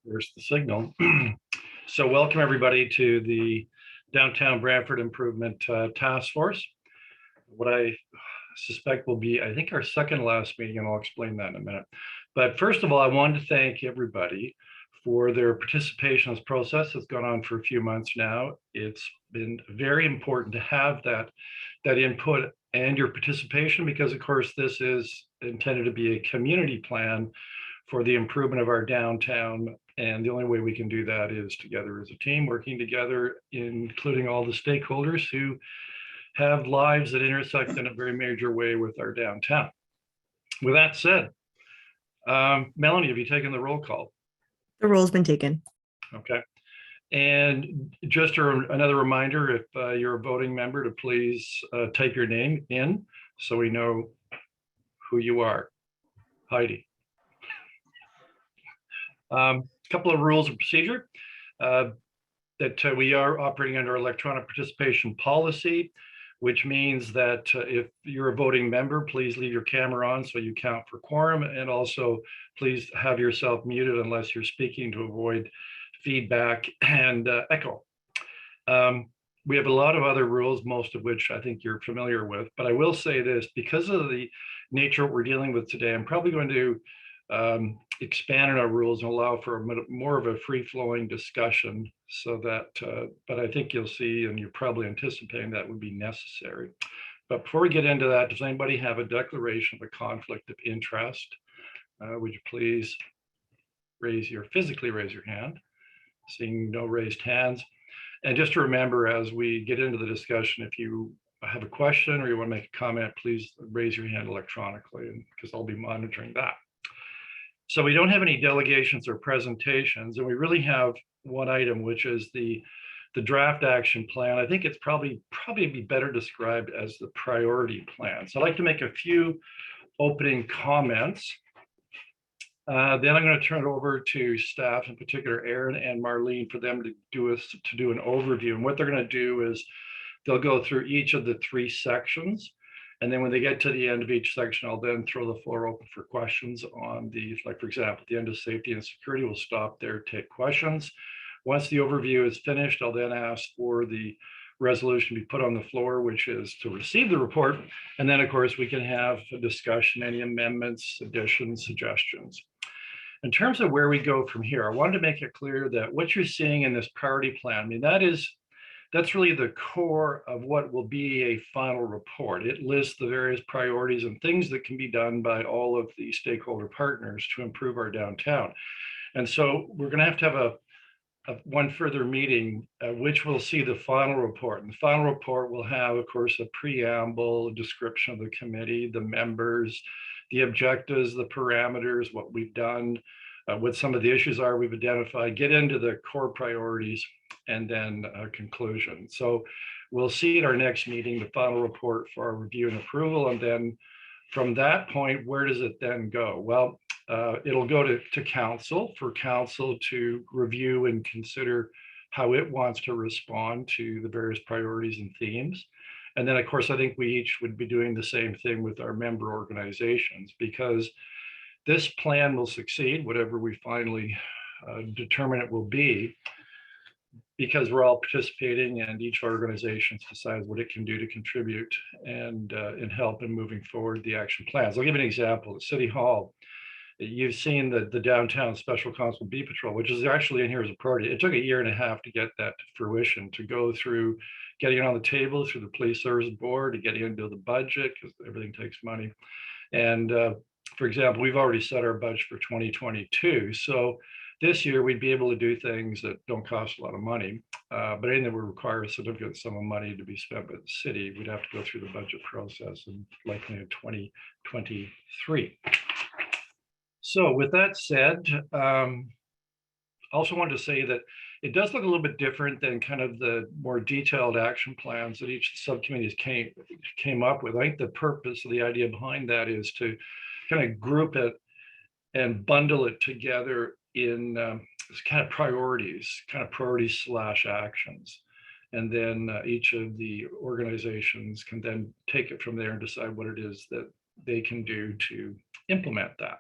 There's the signal. So welcome everybody to the Downtown Brantford Improvement Task Force. What I suspect will be, I think, our second last meeting, and I'll explain that in a minute. But first of all, I wanted to thank everybody for their participation in this process. It's gone on for a few months now. It's been very important to have that input and your participation, because of course this is intended to be a community plan for the improvement of our downtown. And the only way we can do that is together as a team, working together, including all the stakeholders who have lives that intersect in a very major way with our downtown. With that said, Melanie, have you taken the roll call? The roll's been taken. Okay. And just another reminder, if you're a voting member, to please type your name in so we know who you are. Heidi. A couple of rules of procedure that we are operating under electronic participation policy, which means that if you're a voting member, please leave your camera on so you count for quorum, and also please have yourself muted unless you're speaking to avoid feedback and echo. We have a lot of other rules, most of which I think you're familiar with, but I will say this: because of the nature of what we're dealing with today, I'm probably going to expand on our rules and allow for more of a free-flowing discussion, so that but I think you'll see, and you're probably anticipating, that would be necessary. But before we get into that, does anybody have a declaration of a conflict of interest? Would you please physically raise your hand? Seeing no raised hands. And just to remember, as we get into the discussion, if you have a question or you want to make a comment, please raise your hand electronically, and because I'll be monitoring that. So we don't have any delegations or presentations, and we really have one item, which is the draft action plan. I think it's probably be better described as the priority plan. So I'd like to make a few opening comments. Then I'm going to turn it over to staff, in particular Aaron and Marlene, for them to do an overview. And what they're going to do is they'll go through each of the three sections. And then when they get to the end of each section, I'll then throw the floor open for questions on the, like, for example, at the end of safety and security, we'll stop there, take questions. Once the overview is finished, I'll then ask for the resolution to be put on the floor, which is to receive the report. And then, of course, we can have a discussion, any amendments, additions, suggestions. In terms of where we go from here, I wanted to make it clear that what you're seeing in this priority plan, I mean, that's really the core of what will be a final report. It lists the various priorities and things that can be done by all of the stakeholder partners to improve our downtown. And so we're going to have a one further meeting, which will see the final report. And the final report will have, of course, a preamble, a description of the committee, the members, the objectives, the parameters, what we've done, what some of the issues are we've identified, get into the core priorities, and then a conclusion. So we'll see at our next meeting the final report for our review and approval. And then from that point, where does it then go? Well, it'll go to council for council to review and consider how it wants to respond to the various priorities and themes. And then, of course, I think we each would be doing the same thing with our member organizations, because this plan will succeed, whatever we finally determine it will be, because we're all participating and each organization decides what it can do to contribute and help in moving forward the action plans. I'll give an example. At City Hall, you've seen the Downtown Special Counsel Bee Patrol, which is actually in here as a priority. It took a year and a half to get that to fruition, to go through getting it on the table through the Police Service Board, to getting into the budget, because everything takes money. And for example, we've already set our budget for 2022. So this year we'd be able to do things that don't cost a lot of money, but anything that would require a significant sum of money to be spent by the city, we'd have to go through the budget process and likely in 2023. So with that said, also wanted to say that it does look a little bit different than kind of the more detailed action plans that each subcommittees came up with. I think the purpose of the idea behind that is to kind of group it and bundle it together in kind of priorities / actions. And then each of the organizations can then take it from there and decide what it is that they can do to implement that.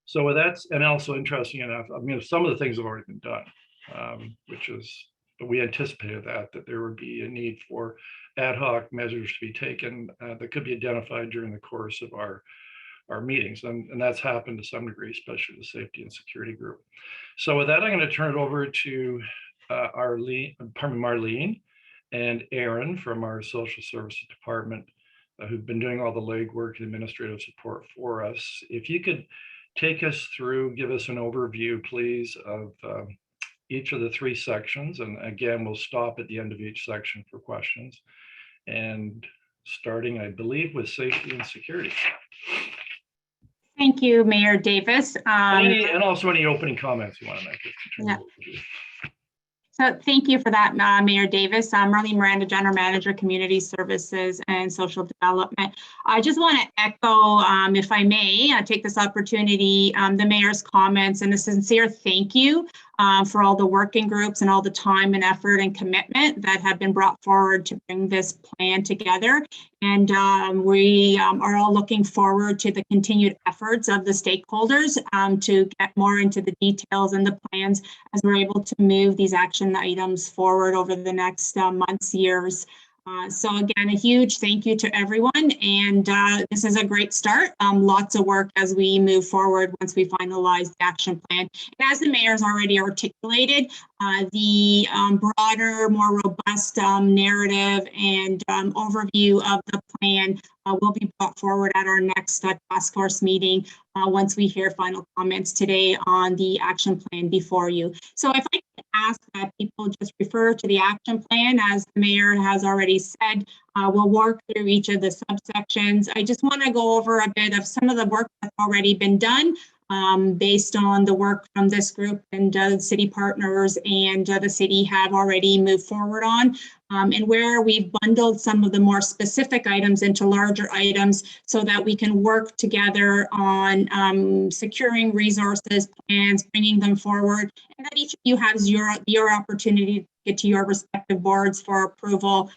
So with that, and also interesting enough, I mean, some of the things have already been done, which is, but we anticipated that there would be a need for ad hoc measures to be taken that could be identified during the course of our meetings. And that's happened to some degree, especially the safety and security group. So with that, I'm going to turn it over to Marlene and Aaron from our social services department, who've been doing all the legwork and administrative support for us. If you could take us through, give us an overview, please, of each of the three sections. And again, we'll stop at the end of each section for questions. And starting, I believe, with safety and security. Thank you, Mayor Davis. And also any opening comments you want to make. Yeah. So thank you for that, Mayor Davis. I'm Marlene Miranda, General Manager, Community Services and Social Development. I just want to echo, if I may, take this opportunity, the Mayor's comments and a sincere thank you for all the working groups and all the time and effort and commitment that have been brought forward to bring this plan together. And we are all looking forward to the continued efforts of the stakeholders to get more into the details and the plans as we're able to move these action items forward over the next months, years. So again, a huge thank you to everyone, and this is a great start. Lots of work as we move forward once we finalize the action plan. And as the mayor's already articulated, the broader, more robust narrative and overview of the plan will be brought forward at our next task force meeting once we hear final comments today on the action plan before you. So if I could ask that people just refer to the action plan, as the mayor has already said, we'll work through each of the subsections. I just want to go over a bit of some of the work that's already been done based on the work from this group and city partners and the city have already moved forward on, and where we've bundled some of the more specific items into larger items so that we can work together on securing resources, plans, bringing them forward, and that each of you has your opportunity to get to your respective boards for approval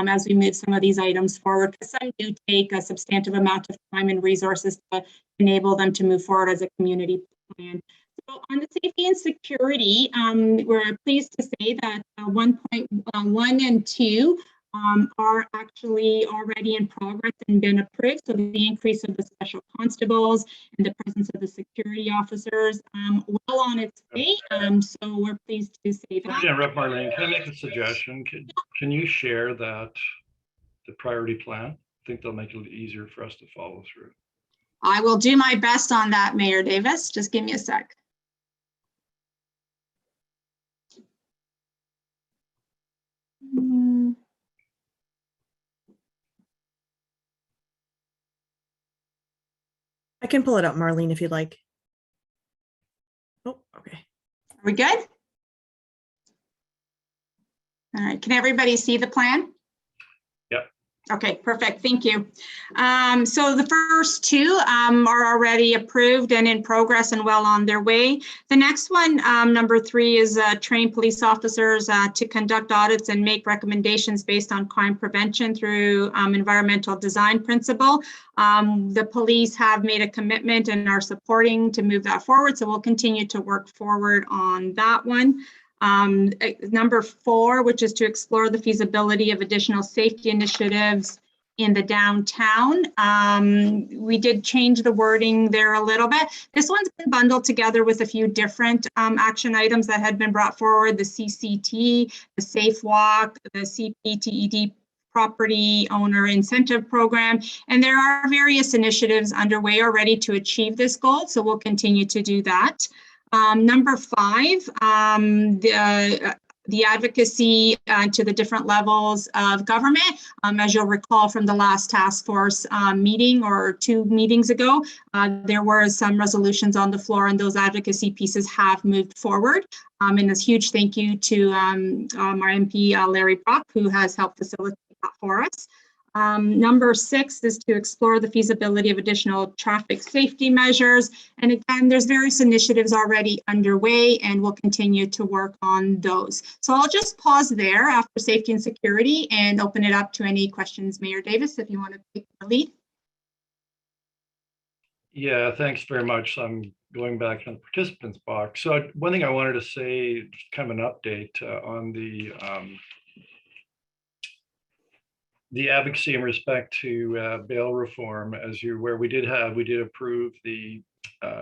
as we move some of these items forward, because some do take a substantive amount of time and resources to enable them to move forward as a community plan. So on the safety and security, we're pleased to say that 1.1 and 2 are actually already in progress and been approved. So the increase of the special constables and the presence of the security officers well on its way. So we're pleased to say that. Interrupt, Marlene, can I make a suggestion? Can you share that, the priority plan? I think they'll make it easier for us to follow through. I will do my best on that, Mayor Davis. Just give me a sec. I can pull it up, Marlene, if you'd like. Oh, okay. Are we good? All right, can everybody see the plan? Yep. Okay, perfect, thank you. So the first two are already approved and in progress and well on their way. The next one, number 3, is train police officers to conduct audits and make recommendations based on crime prevention through environmental design principle. The police have made a commitment and are supporting to move that forward, so we'll continue to work forward on that one. Number 4, which is to explore the feasibility of additional safety initiatives in the downtown. We did change the wording there a little bit. This one's been bundled together with a few different action items that had been brought forward: the CCT, the Safe Walk, the CPTED property owner incentive program, and there are various initiatives underway already to achieve this goal, so we'll continue to do that. Number 5, the advocacy to the different levels of government. As you'll recall from the last task force meeting or 2 meetings ago, there were some resolutions on the floor and those advocacy pieces have moved forward. And a huge thank you to our MP, Larry Brock, who has helped facilitate that for us. Number 6 is to explore the feasibility of additional traffic safety measures. And again, there's various initiatives already underway and we'll continue to work on those. So I'll just pause there after safety and security and open it up to any questions. Mayor Davis, if you want to take the lead. Yeah, thanks very much. I'm going back to the participants box. So one thing I wanted to say, just kind of an update on the advocacy in respect to bail reform. As you're aware, we did approve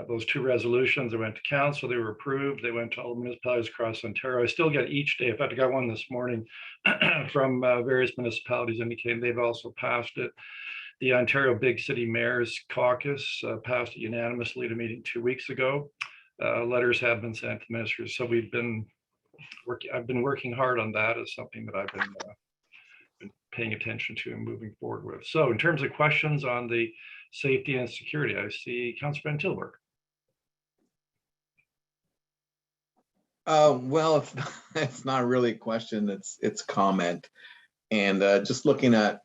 those two resolutions. They went to council, they were approved. They went to all the municipalities across Ontario. I still get each day, in fact, I got one this morning from various municipalities indicating they've also passed it. The Ontario Big City Mayors Caucus passed it unanimously at a meeting 2 weeks ago. Letters have been sent to ministers. So I've been working hard on that as something that I've been paying attention to and moving forward with. So in terms of questions on the safety and security, I see Councillor Van Tilburg. Well, it's not really a question, it's comment. And just looking at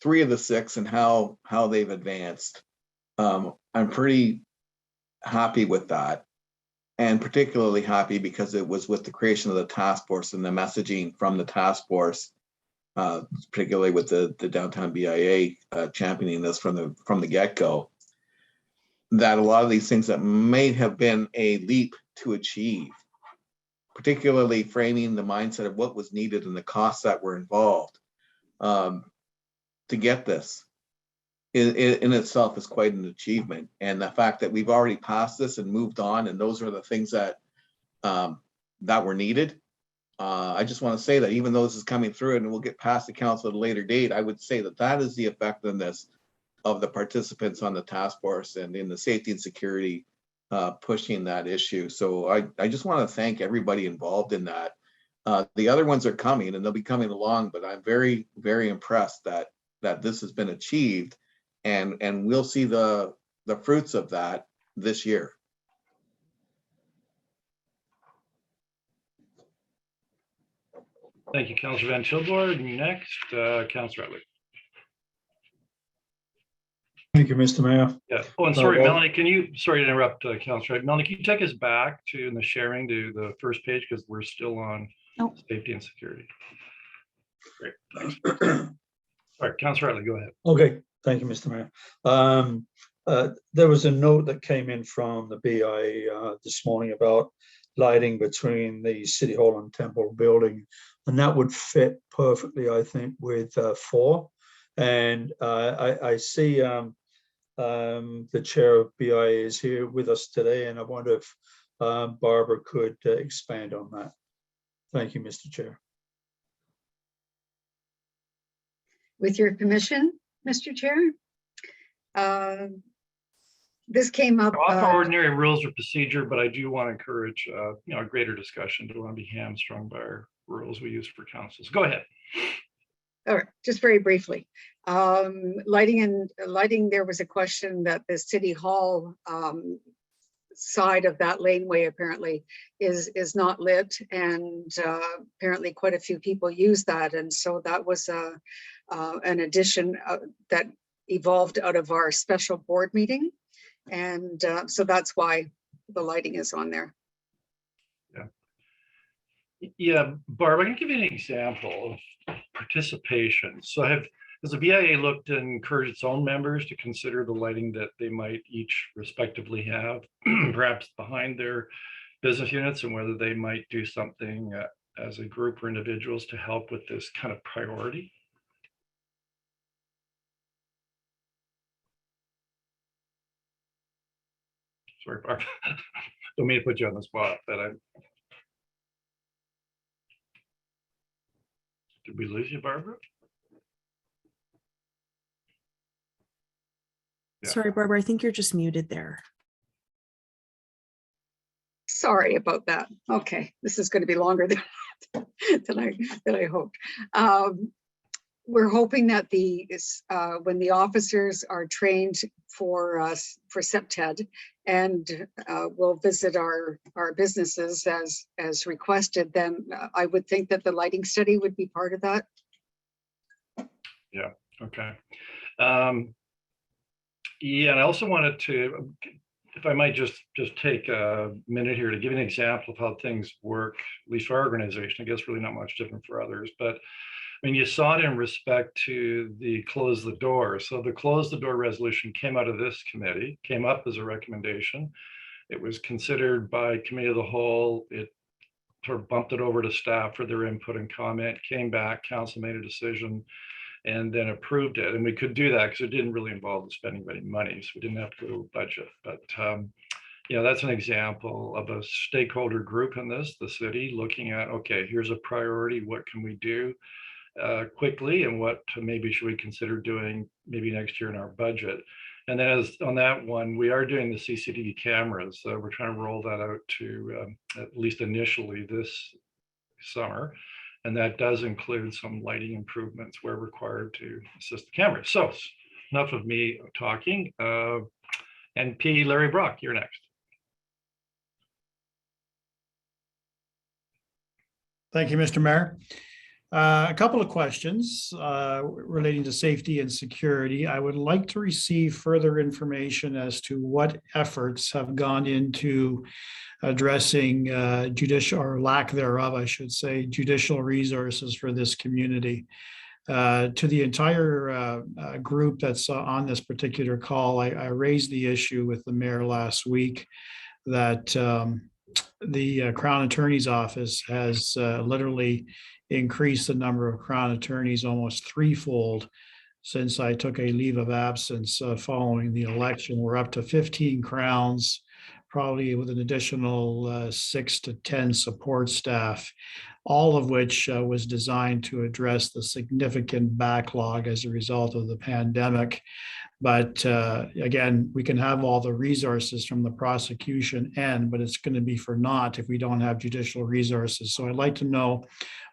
3 of the 6 and how they've advanced, I'm pretty happy with that. And particularly happy because it was with the creation of the task force and the messaging from the task force, particularly with the downtown BIA championing this from the get-go, that a lot of these things that may have been a leap to achieve, particularly framing the mindset of what was needed and the costs that were involved to get this in itself is quite an achievement. And the fact that we've already passed this and moved on, and those are the things that that were needed. I just want to say that even though this is coming through and we'll get past the council at a later date, I would say that that is the effectiveness of the participants on the task force and in the safety and security pushing that issue. So I just want to thank everybody involved in that. The other ones are coming and they'll be coming along, but I'm very, very impressed that this has been achieved, and we'll see the fruits of that this year. Thank you, Councillor Van Tilburg. Next, Councillor Utley. Thank you, Mr. Mayor. Yeah. Oh, and sorry, well, Melanie, sorry to interrupt, Councillor. Melanie, can you take us back to in the sharing to the first page, because we're still on safety and security. Great. Thanks. All right, Councillor Utley, go ahead. Okay, thank you, Mr. Mayor. There was a note that came in from the BIA this morning about lighting between the City Hall and Temple building, and that would fit perfectly, I think, with 4. And I see the chair of BIA is here with us today, and I wonder if Barbara could expand on that. Thank you, Mr. Chair. With your permission, Mr. Chair, this came up. Off our ordinary rules of procedure, but I do want to encourage a greater discussion. Don't want to be hamstrung by our rules we use for councils. Go ahead. All right, just very briefly. Lighting, there was a question that the City Hall side of that laneway apparently is not lit, and apparently quite a few people use that, and so that was an addition that evolved out of our special board meeting, and so that's why the lighting is on there. Yeah, Barb, I can give you an example of participation. So has the BIA looked to encourage its own members to consider the lighting that they might each respectively have, perhaps behind their business units, and whether they might do something as a group or individuals to help with this kind of priority? Sorry, Barb. Don't mean to put you on the spot, but did we lose you, Barbara? Yeah. Sorry, Barbara, I think you're just muted there. Sorry about that. Okay, this is going to be longer than I hoped. We're hoping that when the officers are trained for SEPTED and will visit our businesses as requested, then I would think that the lighting study would be part of that. Yeah. Okay. Yeah, and I also wanted to, if I might just take a minute here to give an example of how things work, at least for our organization. I guess really not much different for others, but I mean, you saw it in respect to the close the door. So the close the door resolution came out of this committee, came up as a recommendation. It was considered by committee of the whole. It sort of bumped it over to staff for their input and comment, came back, council made a decision, and then approved it. And we could do that because it didn't really involve the spending of any money, so we didn't have to go to budget. But you know, that's an example of a stakeholder group in this, the city, looking at, okay, here's a priority, what can we do quickly, and what maybe should we consider doing maybe next year in our budget. And then as on that one, we are doing the CCTV cameras. We're trying to roll that out to at least initially this summer. And that does include some lighting improvements where required to assist the cameras. So enough of me talking. NP Larry Brock, you're next. Thank you, Mr. Mayor. A couple of questions relating to safety and security. I would like to receive further information as to what efforts have gone into addressing judicial, or lack thereof, I should say, judicial resources for this community. To the entire group that's on this particular call, I raised the issue with the mayor last week that the Crown Attorney's Office has literally increased the number of Crown attorneys almost threefold since I took a leave of absence following the election. We're up to 15 Crowns, probably with an additional 6 to 10 support staff, all of which was designed to address the significant backlog as a result of the pandemic. But again, we can have all the resources from the prosecution end, but it's going to be for naught if we don't have judicial resources. So I'd like to know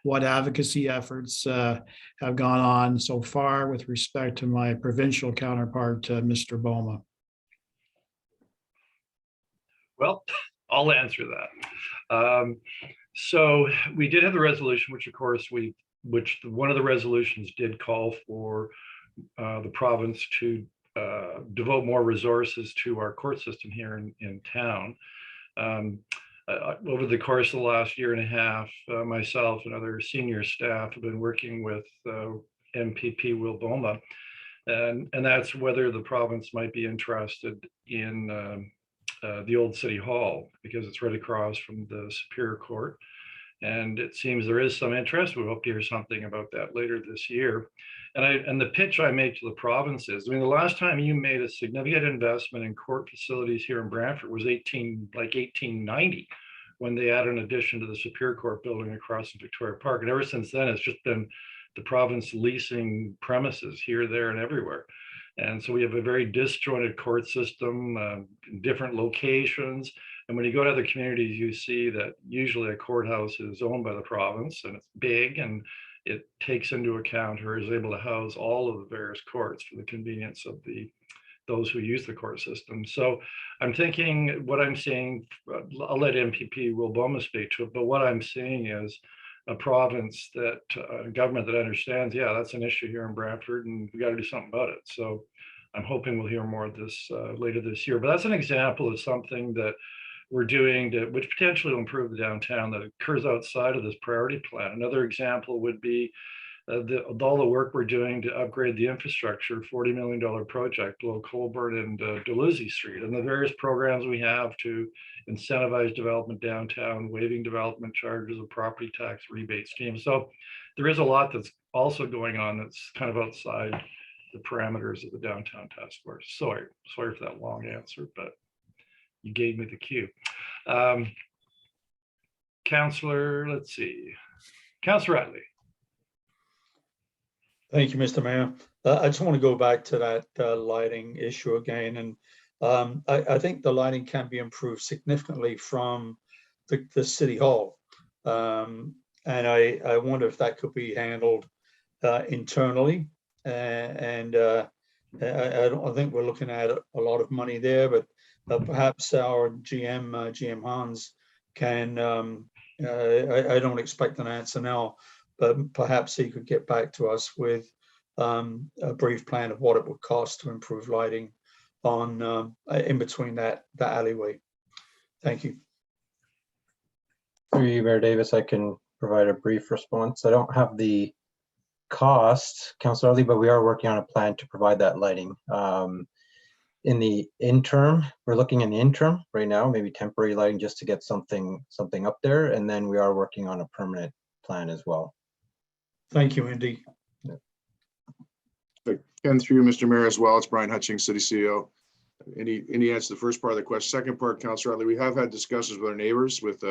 what advocacy efforts have gone on so far with respect to my provincial counterpart, Mr. Boma. Well, I'll answer that. So we did have the resolution, which of course one of the resolutions did call for the province to devote more resources to our court system here in town. Over the course of the last year and a half, myself and other senior staff have been working with MPP Will Boma, and that's whether the province might be interested in the old City Hall, because it's right across from the Superior Court. And it seems there is some interest. We hope to hear something about that later this year. And the pitch I make to the province is, I mean, the last time you made a significant investment in court facilities here in Brantford was 1890, when they added an addition to the Superior Court building across from Victoria Park. And ever since then, it's just been the province leasing premises here, there, and everywhere. And so we have a very disjointed court system in different locations. And when you go to other communities, you see that usually a courthouse is owned by the province, and it's big, and it takes into account or is able to house all of the various courts for the convenience of those who use the court system. So I'm thinking what I'm seeing, I'll let MPP Will Boma speak to it, but what I'm seeing is a province that government that understands, yeah, that's an issue here in Brantford, and we got to do something about it. So I'm hoping we'll hear more of this later this year. But that's an example of something that we're doing which potentially will improve the downtown that occurs outside of this priority plan. Another example would be all the work we're doing to upgrade the infrastructure, $40 million project below Colborne and Dalhousie Street, and the various programs we have to incentivize development downtown, waiving development charges, a property tax rebate scheme. So there is a lot that's also going on that's kind of outside the parameters of the downtown task force. Sorry for that long answer, but you gave me the cue. Councillor, let's see. Councillor Utley. Thank you, Mr. Mayor. I just want to go back to that lighting issue again. And I think the lighting can be improved significantly from the City Hall. And I wonder if that could be handled internally. And I think we're looking at a lot of money there, but perhaps our GM Hans can, I don't expect an answer now, but perhaps he could get back to us with a brief plan of what it would cost to improve lighting on in between that alleyway. Thank you. Through you, Mayor Davis, I can provide a brief response. I don't have the cost, Councillor Utley, but we are working on a plan to provide that lighting. in the interim, we're looking in the interim right now, maybe temporary lighting just to get something up there. And then we are working on a permanent plan as well. Thank you, Andy. Ken, through you, Mr. Mayor, as well. It's Brian Hutchings, City CEO. Any answer to the first part of the question? Second part, Councillor Utley, we have had discussions with our neighbors with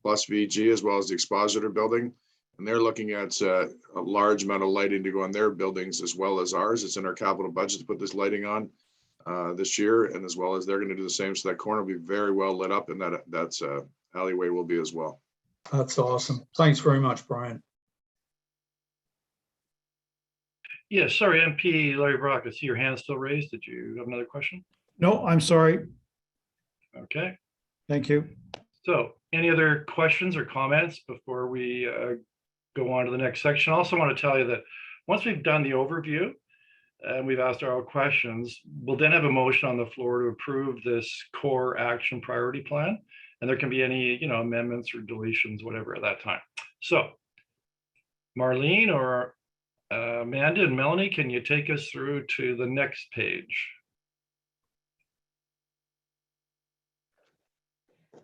Plus VG as well as the Expositor building, and they're looking at a large amount of lighting to go on their buildings as well as ours. It's in our capital budget to put this lighting on this year, and as well as they're going to do the same. So that corner will be very well lit up, and that's alleyway will be as well. That's awesome. Thanks very much, Brian. Yes, sorry, MP Larry Brock, I see your hand still raised. Did you have another question? No, I'm sorry. Okay, Thank you. so any other questions or comments before we go on to the next section? I also want to tell you that once we've done the overview and we've asked our questions, we'll then have a motion on the floor to approve this core action priority plan. And there can be any, amendments or deletions, whatever at that time. So Marlene or Amanda and Melanie, can you take us through to the next page?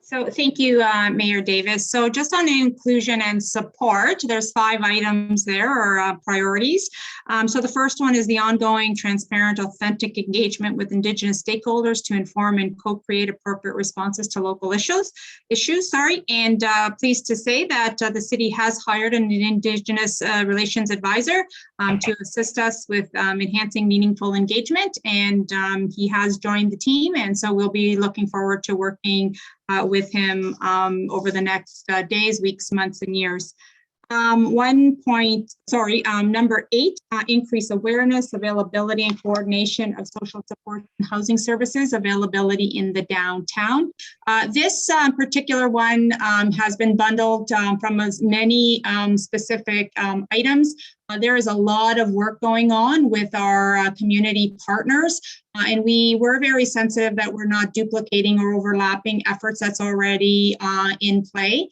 So thank you, Mayor Davis. So just on inclusion and support, there's 5 items there, or priorities. So the first one is the ongoing, transparent, authentic engagement with Indigenous stakeholders to inform and co-create appropriate responses to local issues. And pleased to say that the city has hired an Indigenous relations advisor to assist us with enhancing meaningful engagement. And he has joined the team. And so we'll be looking forward to working with him over the next days, weeks, months, and years. Number 8, increase awareness, availability, and coordination of social support and housing services availability in the downtown. This particular one has been bundled from as many specific items. There is a lot of work going on with our community partners, and we were very sensitive that we're not duplicating or overlapping efforts that's already in play.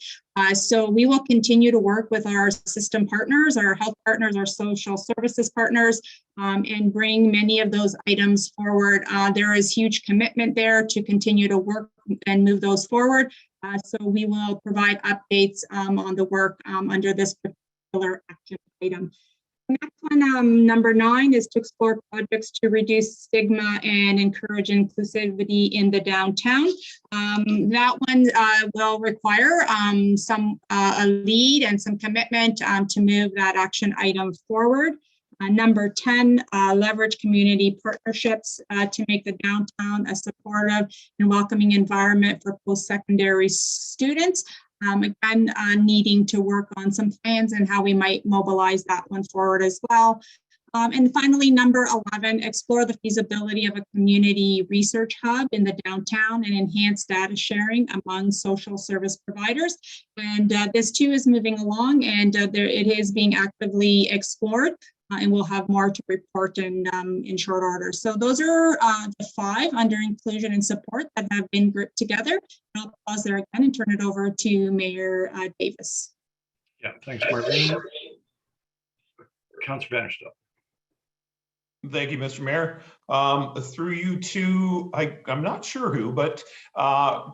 So we will continue to work with our system partners, our health partners, our social services partners, and bring many of those items forward. There is huge commitment there to continue to work and move those forward. So we will provide updates on the work under this particular action item. The next one, number 9, is to explore projects to reduce stigma and encourage inclusivity in the downtown. That one will require a lead and some commitment to move that action item forward. Number 10, leverage community partnerships to make the downtown a supportive and welcoming environment for post-secondary students. Again, needing to work on some plans and how we might mobilize that one forward as well. And finally, number 11, explore the feasibility of a community research hub in the downtown and enhance data sharing among social service providers. And this too is moving along, and it is being actively explored. And we'll have more to report in short order. So those are the 5 under inclusion and support that have been grouped together. I'll pause there again and turn it over to Mayor Davis. Yeah, thanks, Marlene. Councillor Vanderstel. Thank you, Mr. Mayor. Through you to, I'm not sure who, but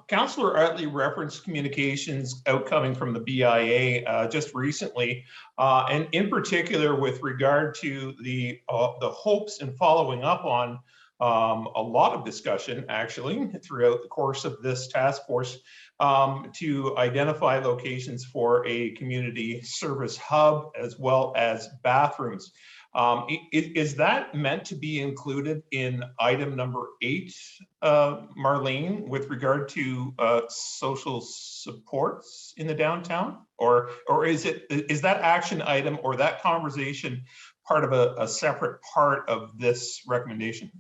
Councillor Utley referenced communications outcoming from the BIA just recently, and in particular with regard to the hopes and following up on a lot of discussion actually throughout the course of this task force to identify locations for a community service hub as well as bathrooms. Is that meant to be included in item number 8, Marlene, with regard to social supports in the downtown? Or is that action item or that conversation part of a separate part of this recommendation?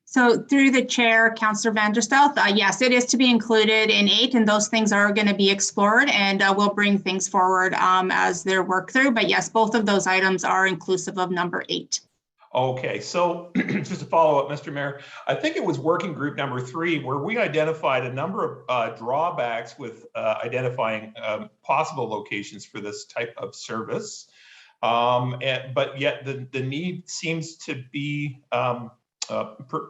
So through the chair, Councillor Vanderstel, yes, it is to be included in 8, and those things are going to be explored, and we'll bring things forward as they're worked through. But yes, both of those items are inclusive of number 8. Okay, so just to follow up, Mr. Mayor, I think it was working group number 3 where we identified a number of drawbacks with identifying possible locations for this type of service. But yet the need seems to be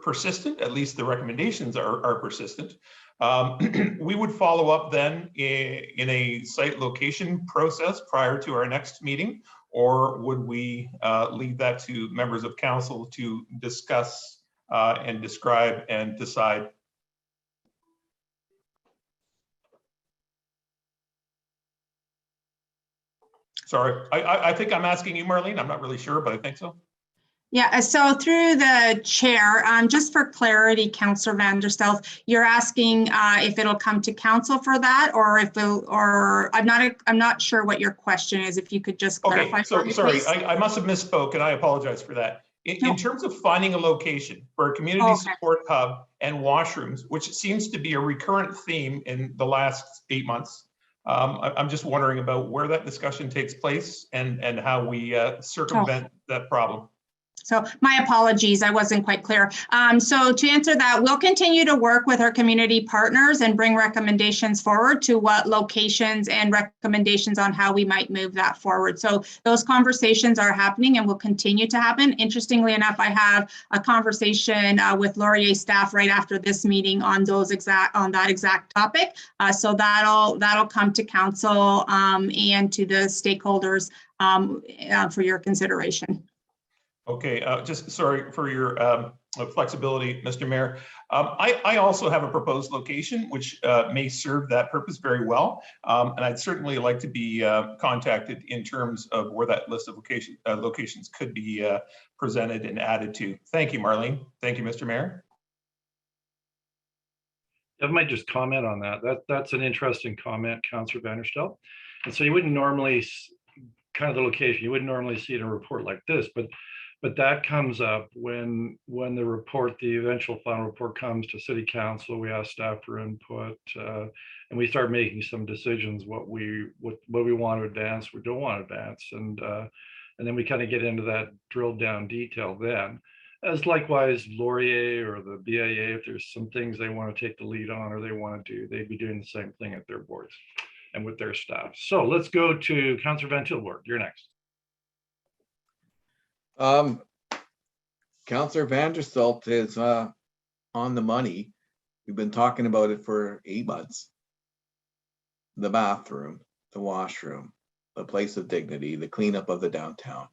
persistent, at least the recommendations are persistent, we would follow up then in a site location process prior to our next meeting, or would we leave that to members of council to discuss and describe and decide? Sorry, I think I'm asking you, Marlene. I'm not really sure, but I think so. Yeah, so through the chair, just for clarity, Councillor Vanderstelth, you're asking if it'll come to council for that, or if it'll, or I'm not sure what your question is. If you could just clarify. Okay, so me, sorry, please. I must have misspoke, and I apologize for that. No. In terms of finding a location for a community support hub and washrooms, which seems to be a recurrent theme in the last 8 months, I'm just wondering about where that discussion takes place and how we circumvent that problem. So my apologies, I wasn't quite clear. So to answer that, we'll continue to work with our community partners and bring recommendations forward to what locations and recommendations on how we might move that forward. So those conversations are happening and will continue to happen. Interestingly enough, I have a conversation with Laurier staff right after this meeting on that exact topic. So that'll come to council and to the stakeholders for your consideration. Okay, just sorry for your flexibility, Mr. Mayor. I also have a proposed location which may serve that purpose very well. And I'd certainly like to be contacted in terms of where that list of locations could be presented and added to. Thank you, Marlene. Thank you, Mr. Mayor. I might just comment on that. That's an interesting comment, Councillor Vandersteldt. And so you wouldn't normally, kind of the location, you wouldn't normally see it in a report like this, but that comes up when the report, the eventual final report comes to City Council. We ask staff for input, and we start making some decisions what we want to advance, we don't want to advance, and then we kind of get into that drilled down detail then. As likewise, Laurier or the BIA, if there's some things they want to take the lead on or they want to do, they'd be doing the same thing at their boards and with their staff. So let's go to Councillor Van Tilburg. You're next. Councillor Vandersteldt is on the money. We've been talking about it for 8 months. The bathroom, the washroom, the place of dignity, the cleanup of the downtown.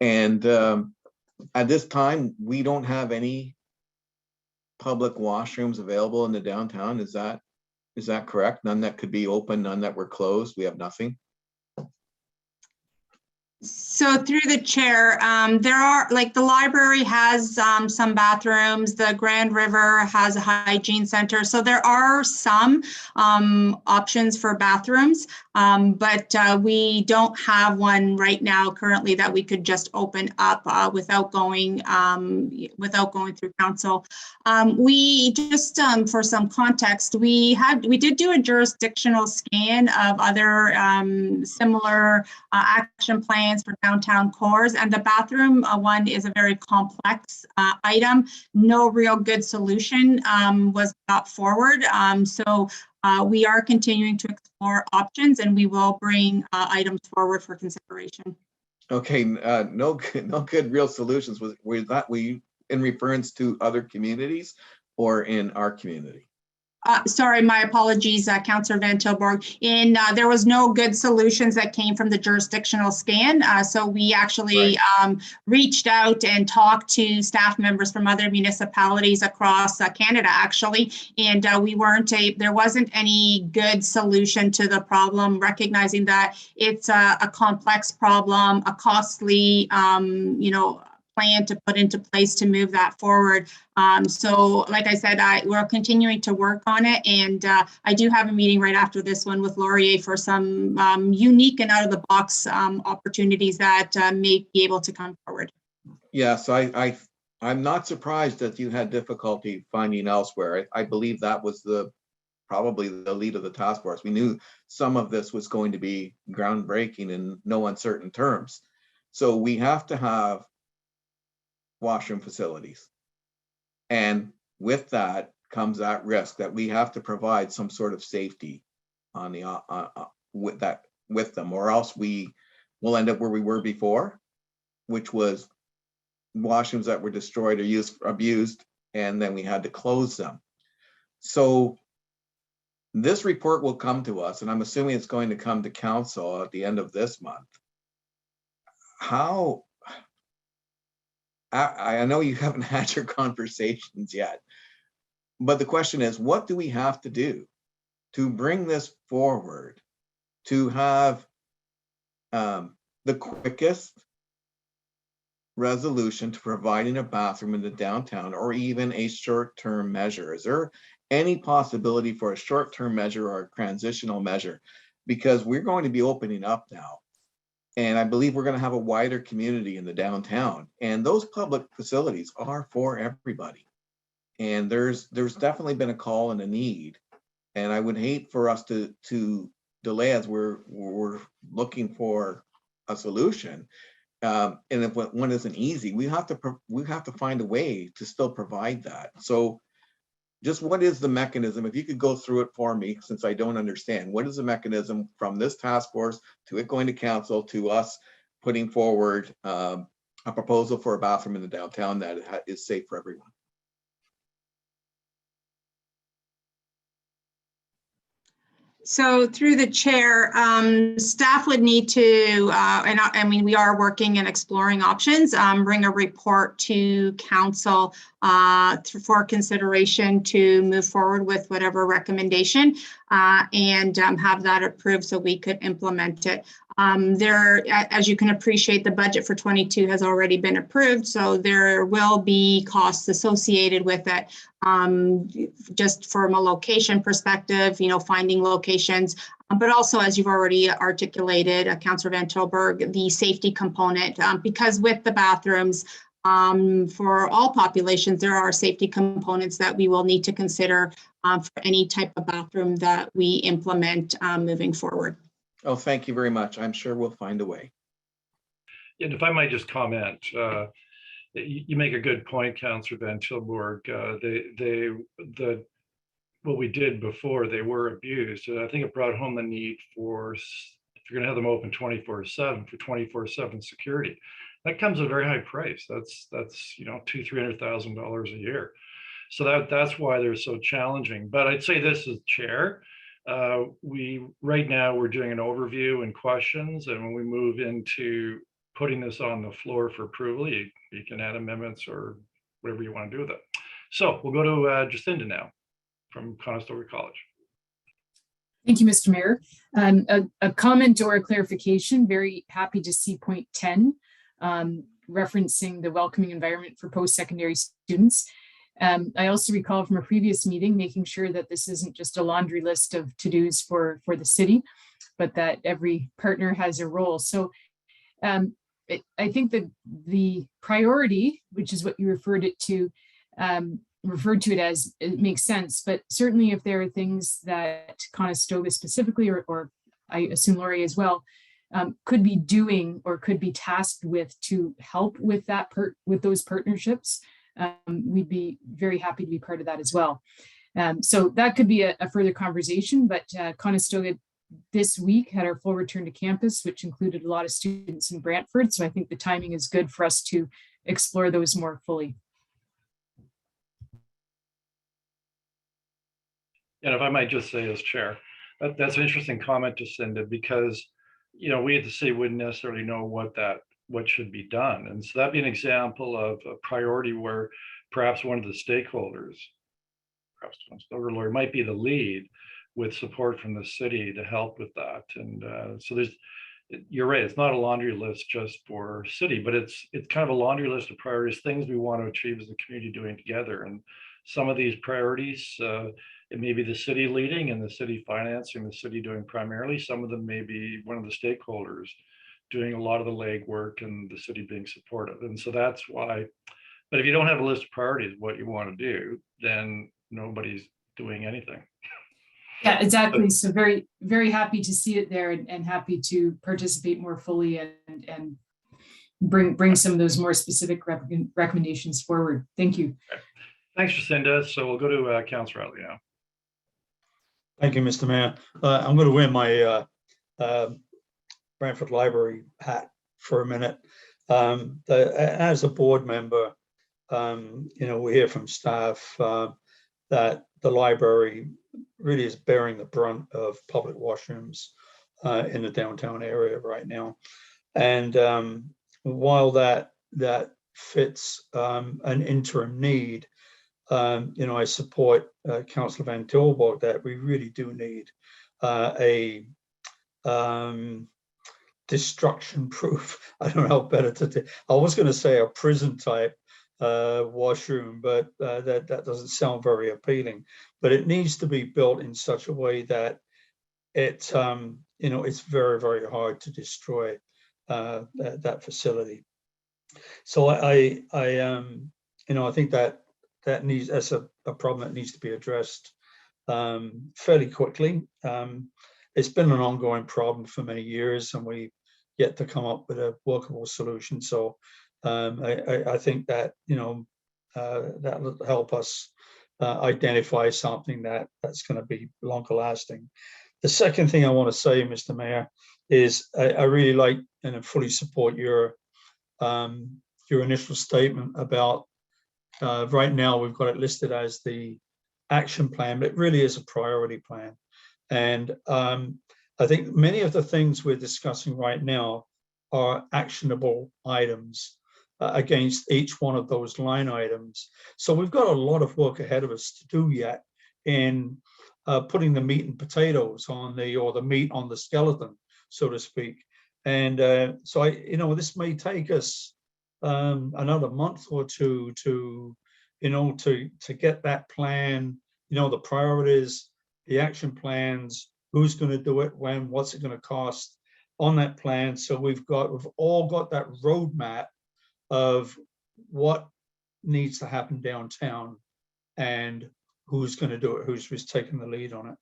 And at this time, we don't have any public washrooms available in the downtown. Is that correct? None that could be open, none that were closed. We have nothing. So through the chair, there are, like, the library has some bathrooms, the Grand River has a hygiene center. So there are some options for bathrooms, but we don't have one right now currently that we could just open up without going through council. We just, for some context, we did do a jurisdictional scan of other similar action plans for downtown cores, and the bathroom one is a very complex item. No real good solution was brought forward. So we are continuing to explore options, and we will bring items forward for consideration. Okay, no good real solutions. Was we in reference to other communities or in our community? Sorry, my apologies, Councillor Van Tilburg. There was no good solutions that came from the jurisdictional scan. So we actually reached out and talked to staff members from other municipalities across Canada, actually, and there wasn't any good solution to the problem, recognizing that it's a complex problem, a costly, plan to put into place to move that forward. So like I said, we're continuing to work on it, and I do have a meeting right after this one with Laurier for some unique and out of the box opportunities that may be able to come forward. Yes, I'm not surprised that you had difficulty finding elsewhere. I believe that was probably the lead of the task force. We knew some of this was going to be groundbreaking in no uncertain terms. So we have to have washroom facilities. And with that comes that risk that we have to provide some sort of safety on the with them, or else we will end up where we were before, which was washrooms that were destroyed or abused, and then we had to close them. So this report will come to us, and I'm assuming it's going to come to council at the end of this month. How, I know you haven't had your conversations yet, but the question is, what do we have to do to bring this forward, to have the quickest resolution to providing a bathroom in the downtown, or even a short-term measure? Is there any possibility for a short-term measure or a transitional measure? Because we're going to be opening up now. And I believe we're going to have a wider community in the downtown. And those public facilities are for everybody. And there's definitely been a call and a need. And I would hate for us to delay as we're looking for a solution. And if one isn't easy, we have to find a way to still provide that. So just what is the mechanism? If you could go through it for me, since I don't understand, what is the mechanism from this task force to it going to council to us putting forward a proposal for a bathroom in the downtown that is safe for everyone? So through the chair, staff would need to, and I mean, we are working and exploring options, bring a report to council for consideration to move forward with whatever recommendation and have that approved so we could implement it. There, as you can appreciate, the budget for 22 has already been approved, so there will be costs associated with it. Just from a location perspective, you know, finding locations, but also, as you've already articulated, Councillor Van Tilburg, the safety component, because with the bathrooms, for all populations, there are safety components that we will need to consider for any type of bathroom that we implement moving forward. Oh, thank you very much. I'm sure we'll find a way. And if I might just comment, you make a good point, Councillor Van Tilburg. What we did before, they were abused. And I think it brought home the need for, if you're going to have them open 24/7, for 24/7 security. That comes at a very high price. That's you know, $200,000-$300,000 a year. So that's why they're so challenging. But I'd say this as chair, right now we're doing an overview and questions, and when we move into putting this on the floor for approval, you can add amendments or whatever you want to do with it. So we'll go to Jacinda now from Conestoga College. Thank you, Mr. Mayor. A comment or a clarification. Very happy to see point 10, referencing the welcoming environment for post-secondary students. I also recall from a previous meeting, making sure that this isn't just a laundry list of to-dos for the city, but that every partner has a role. So I think that the priority, which is what you referred to it as, it makes sense. But certainly if there are things that Conestoga specifically, or I assume Laurie as well, could be doing or could be tasked with to help with that with those partnerships, we'd be very happy to be part of that as well. So that could be a further conversation, but Conestoga this week had our full return to campus, which included a lot of students in Brantford. So I think the timing is good for us to explore those more fully. And if I might just say as chair, that's an interesting comment, Jacinda, because, you know, we at the city wouldn't necessarily know what should be done. And so that'd be an example of a priority where perhaps one of the stakeholders, perhaps Conestoga Lawyer, might be the lead with support from the city to help with that. And so you're right, it's not a laundry list just for city, but it's kind of a laundry list of priorities, things we want to achieve as a community doing together. And some of these priorities, it may be the city leading and the city financing, the city doing primarily. Some of them may be one of the stakeholders doing a lot of the legwork and the city being supportive. And so that's why, but if you don't have a list of priorities, what you want to do, then nobody's doing anything. Yeah, exactly. So very, very happy to see it there and happy to participate more fully and bring some of those more specific recommendations forward. Thank you. Okay. Thanks, Jacinda. So we'll go to Councillor Outley now. Thank you, Mr. Mayor. I'm going to wear my Brantford Library hat for a minute. As a board member, we hear from staff that the library really is bearing the brunt of public washrooms in the downtown area right now. And while that fits an interim need, I support Councillor Van Tilburg that we really do need a destruction proof. I don't know how better to. I was going to say a prison type washroom, but that doesn't sound very appealing. But it needs to be built in such a way that it it's very, very hard to destroy that facility. So I think that needs, that's a problem that needs to be addressed fairly quickly. It's been an ongoing problem for many years, and we yet to come up with a workable solution. So I think that that will help us identify something that's going to be longer lasting. The second thing I want to say, Mr. Mayor, is I really like and I fully support your initial statement about right now we've got it listed as the action plan, but it really is a priority plan. And I think many of the things we're discussing right now are actionable items against each one of those line items. So we've got a lot of work ahead of us to do yet in putting the meat and potatoes on the meat on the skeleton, so to speak. And so this may take us another month or two to get that plan, the priorities, the action plans, who's going to do it, when, what's it going to cost on that plan. So we've all got that roadmap of what needs to happen downtown and who's going to do it, who's taking the lead on it.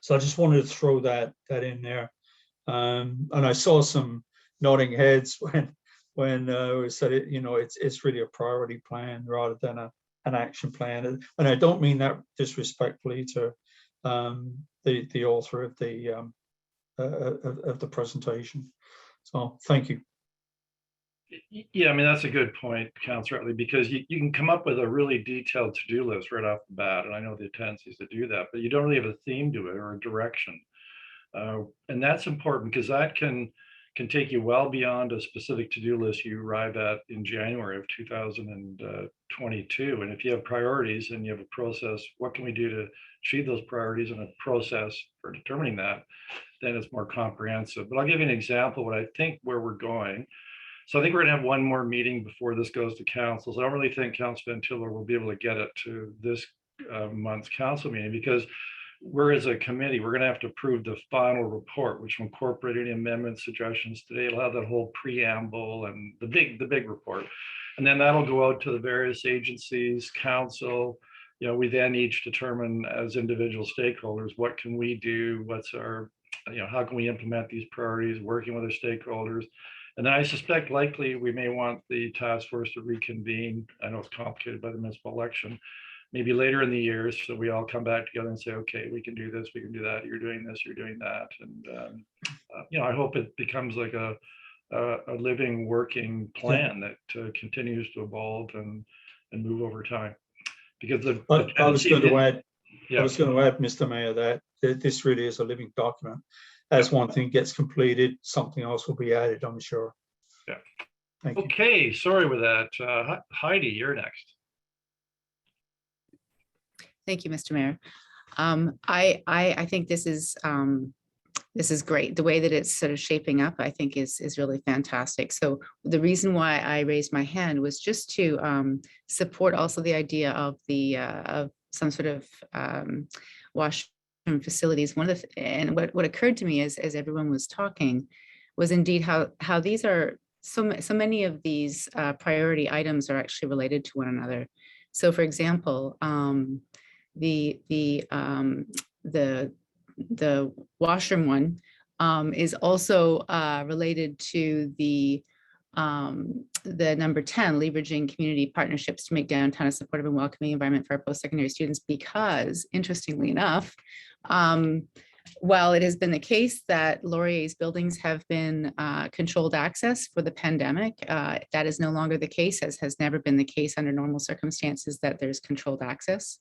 So I just wanted to throw that in there. And I saw some nodding heads when we said it, it's really a priority plan rather than an action plan. And I don't mean that disrespectfully to the author of the presentation. So thank you. Yeah, I mean, that's a good point, Councillor Utley, because you can come up with a really detailed to-do list right off the bat, and I know the tendencies to do that, but you don't really have a theme to it or a direction. And that's important because that can take you well beyond a specific to-do list you arrive at in January of 2022. And if you have priorities and you have a process, what can we do to achieve those priorities, and a process for determining that, then it's more comprehensive. But I'll give you an example what I think where we're going. So I think we're going to have one more meeting before this goes to council. So I don't really think Councilor Van Tilburg will be able to get it to this month's council meeting, because we're, as a committee, we're going to have to approve the final report, which will incorporate any amendment suggestions today. It'll have that whole preamble and the big report. And then that'll go out to the various agencies, council. We then each determine as individual stakeholders, what can we do? What's our, how can we implement these priorities, working with our stakeholders? And then I suspect likely we may want the task force to reconvene. I know it's complicated by the municipal election, maybe later in the year, so we all come back together and say, okay, we can do this, we can do that, you're doing this, you're doing that. And I hope it becomes like a living, working plan that continues to evolve and move over time. Because I was going to add, Mr. Mayor, that this really is a living document. As one thing gets completed, something else will be added, I'm sure. Yeah. Thank you. Okay, sorry with that. Heidi, you're next. Thank you, Mr. Mayor. I think this is great. The way that it's sort of shaping up, I think is really fantastic. So the reason why I raised my hand was just to support also the idea of of some sort of washroom facilities. And what occurred to me as everyone was talking was indeed how these are so many of these priority items are actually related to one another. So, for example, the washroom one is also related to the number 10, leveraging community partnerships to make downtown a supportive and welcoming environment for our post-secondary students, because interestingly enough, while it has been the case that Laurier's buildings have been controlled access for the pandemic, that is no longer the case, as has never been the case under normal circumstances that there's controlled access,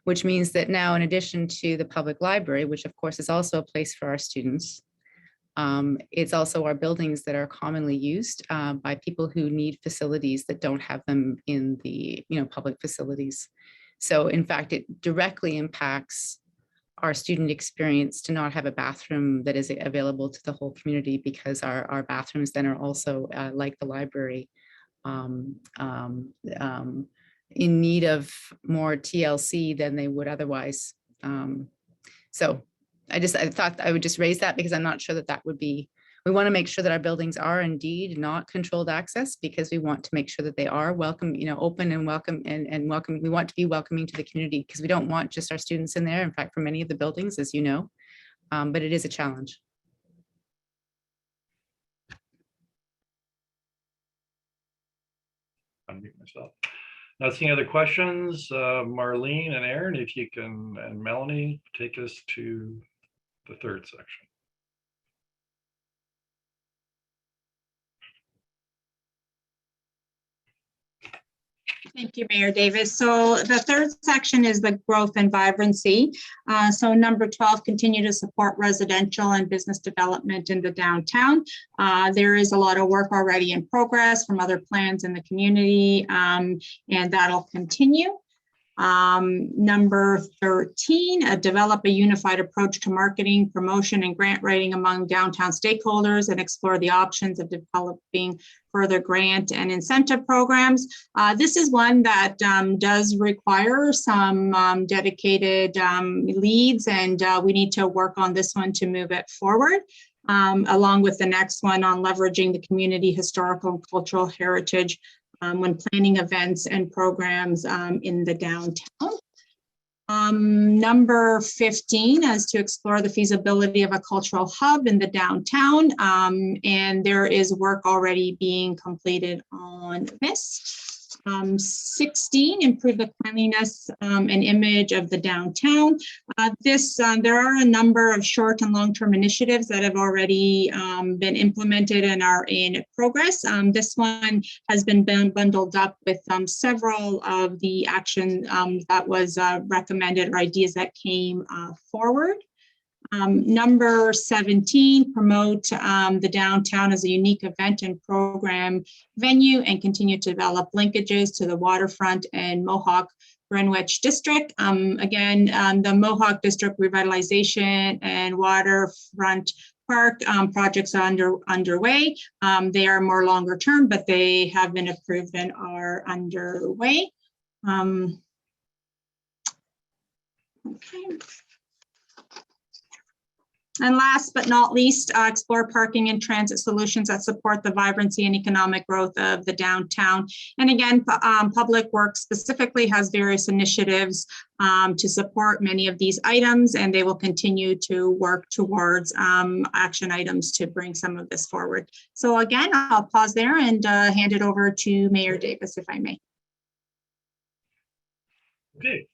which means that now, in addition to the public library, which of course is also a place for our students, it's also our buildings that are commonly used by people who need facilities that don't have them in the public facilities. So in fact, it directly impacts our student experience to not have a bathroom that is available to the whole community, because our bathrooms then are also like the library in need of more TLC than they would otherwise. So I thought I would just raise that, because I'm not sure that would be, we want to make sure that our buildings are indeed not controlled access, because we want to make sure that they are welcome, open and welcome and welcome. We want to be welcoming to the community, because we don't want just our students in there. In fact, for many of the buildings, as you know, but it is a challenge. Unmute myself. Not seeing other questions. Marlene and Aaron, if you can, and Melanie, take us to the third section. Thank you, Mayor Davis. So the third section is the growth and vibrancy. So number 12, continue to support residential and business development in the downtown. There is a lot of work already in progress from other plans in the community, and that'll continue. Number 13, develop a unified approach to marketing, promotion, and grant writing among downtown stakeholders, and explore the options of developing further grant and incentive programs. This is one that does require some dedicated leads, and we need to work on this one to move it forward. Along with the next one on leveraging the community historical and cultural heritage when planning events and programs in the downtown. Number 15 is to explore the feasibility of a cultural hub in the downtown, and there is work already being completed on this. 16, improve the cleanliness and image of the downtown. There are a number of short and long-term initiatives that have already been implemented and are in progress. This one has been bundled up with several of the action that was recommended, or ideas that came forward. Number 17, promote the downtown as a unique event and program venue, and continue to develop linkages to the Waterfront and Mohawk Greenwich District. Again, the Mohawk District revitalization and Waterfront Park projects are underway. They are more longer term, but they have been approved and are underway. Okay. And last but not least, explore parking and transit solutions that support the vibrancy and economic growth of the downtown. And again, Public Works specifically has various initiatives to support many of these items, and they will continue to work towards action items to bring some of this forward. So again, I'll pause there and hand it over to Mayor Davis, if I may. Okay,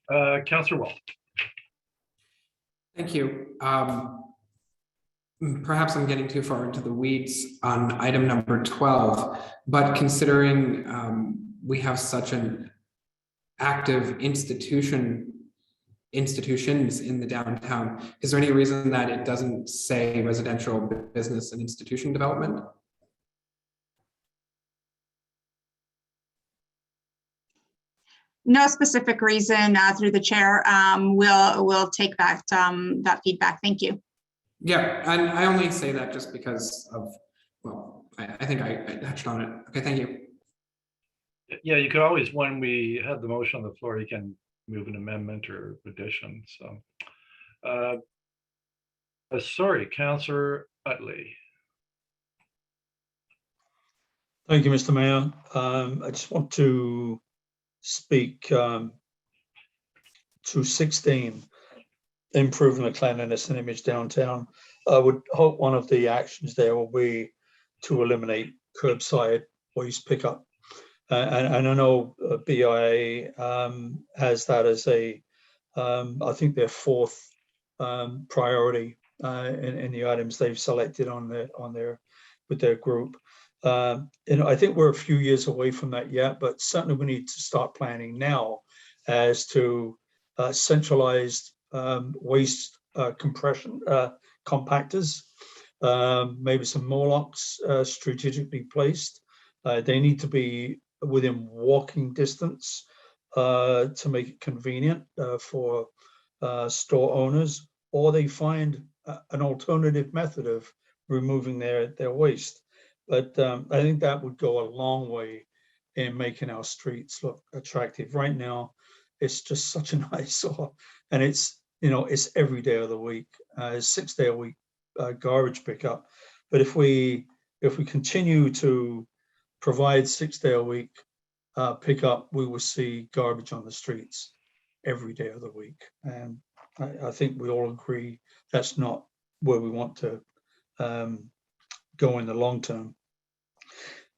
Councillor Wall. Thank you. Perhaps I'm getting too far into the weeds on item number 12, but considering we have such an active institutions in the downtown, is there any reason that it doesn't say residential, business, and institution development? No specific reason. Through the chair, we'll take that feedback. Thank you. Yeah, and I only say that just because of, well, I think I touched on it. Okay, thank you. Yeah, you could always, when we have the motion on the floor, you can move an amendment or addition. So, sorry, Councillor Utley. Thank you, Mr. Mayor. I just want to speak to 16. Improving the cleanliness and image downtown. I would hope one of the actions there will be to eliminate curbside waste pickup. And I know BIA has that as a, I think their fourth priority in the items they've selected with their group. And I think we're a few years away from that yet, but certainly we need to start planning now as to centralized waste compression compactors, maybe some Mohawks strategically placed. They need to be within walking distance to make it convenient for store owners, or they find an alternative method of removing their waste. But I think that would go a long way in making our streets look attractive. Right now, it's just such an eyesore, and it's every day of the week. It's 6 day a week garbage pickup. But if we continue to provide 6 day a week pickup, we will see garbage on the streets every day of the week. And I think we all agree that's not where we want to go in the long term.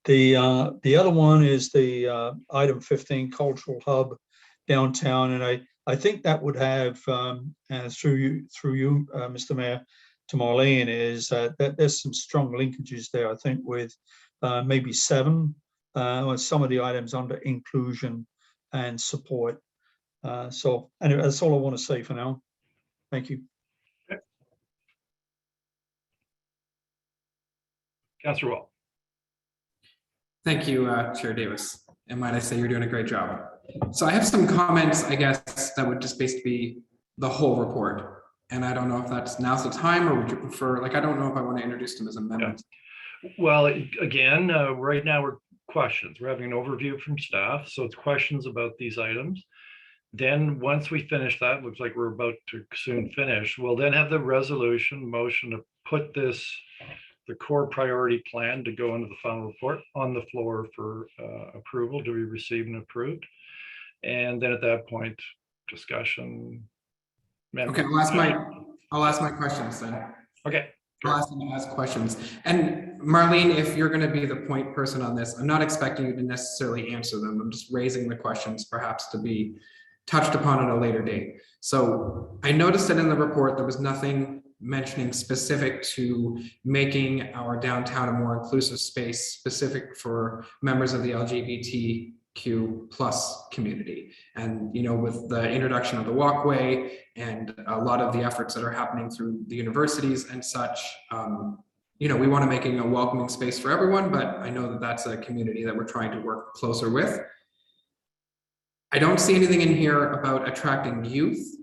The other one is the item 15, cultural hub downtown, and I think that would have through you, Mr. Mayor, to Marlene, is that there's some strong linkages there. I think with maybe 7 on some of the items under inclusion and support. So anyway, that's all I want to say for now. Thank you. Okay. Councillor Wall. Thank you, Chair Davis. And might I say you're doing a great job. So I have some comments, I guess, that would just basically be the whole report. And I don't know if now's the time, or would you prefer, I don't know if I want to introduce them as amendments. Yeah. Well, again, right now we're questions. We're having an overview from staff. So it's questions about these items. Then once we finish that, looks like we're about to soon finish, we'll then have the resolution motion to put the core priority plan to go into the final report on the floor for approval to be received and approved. And then at that point, discussion. Okay, I'll ask my questions then. Okay. I'll ask questions. And Marlene, if you're going to be the point person on this, I'm not expecting you to necessarily answer them. I'm just raising the questions perhaps to be touched upon at a later date. So I noticed that in the report, there was nothing mentioning specific to making our downtown a more inclusive space specific for members of the LGBTQ plus community. And, with the introduction of the walkway and a lot of the efforts that are happening through the universities and such, we want to make it a welcoming space for everyone, but I know that that's a community that we're trying to work closer with. I don't see anything in here about attracting youth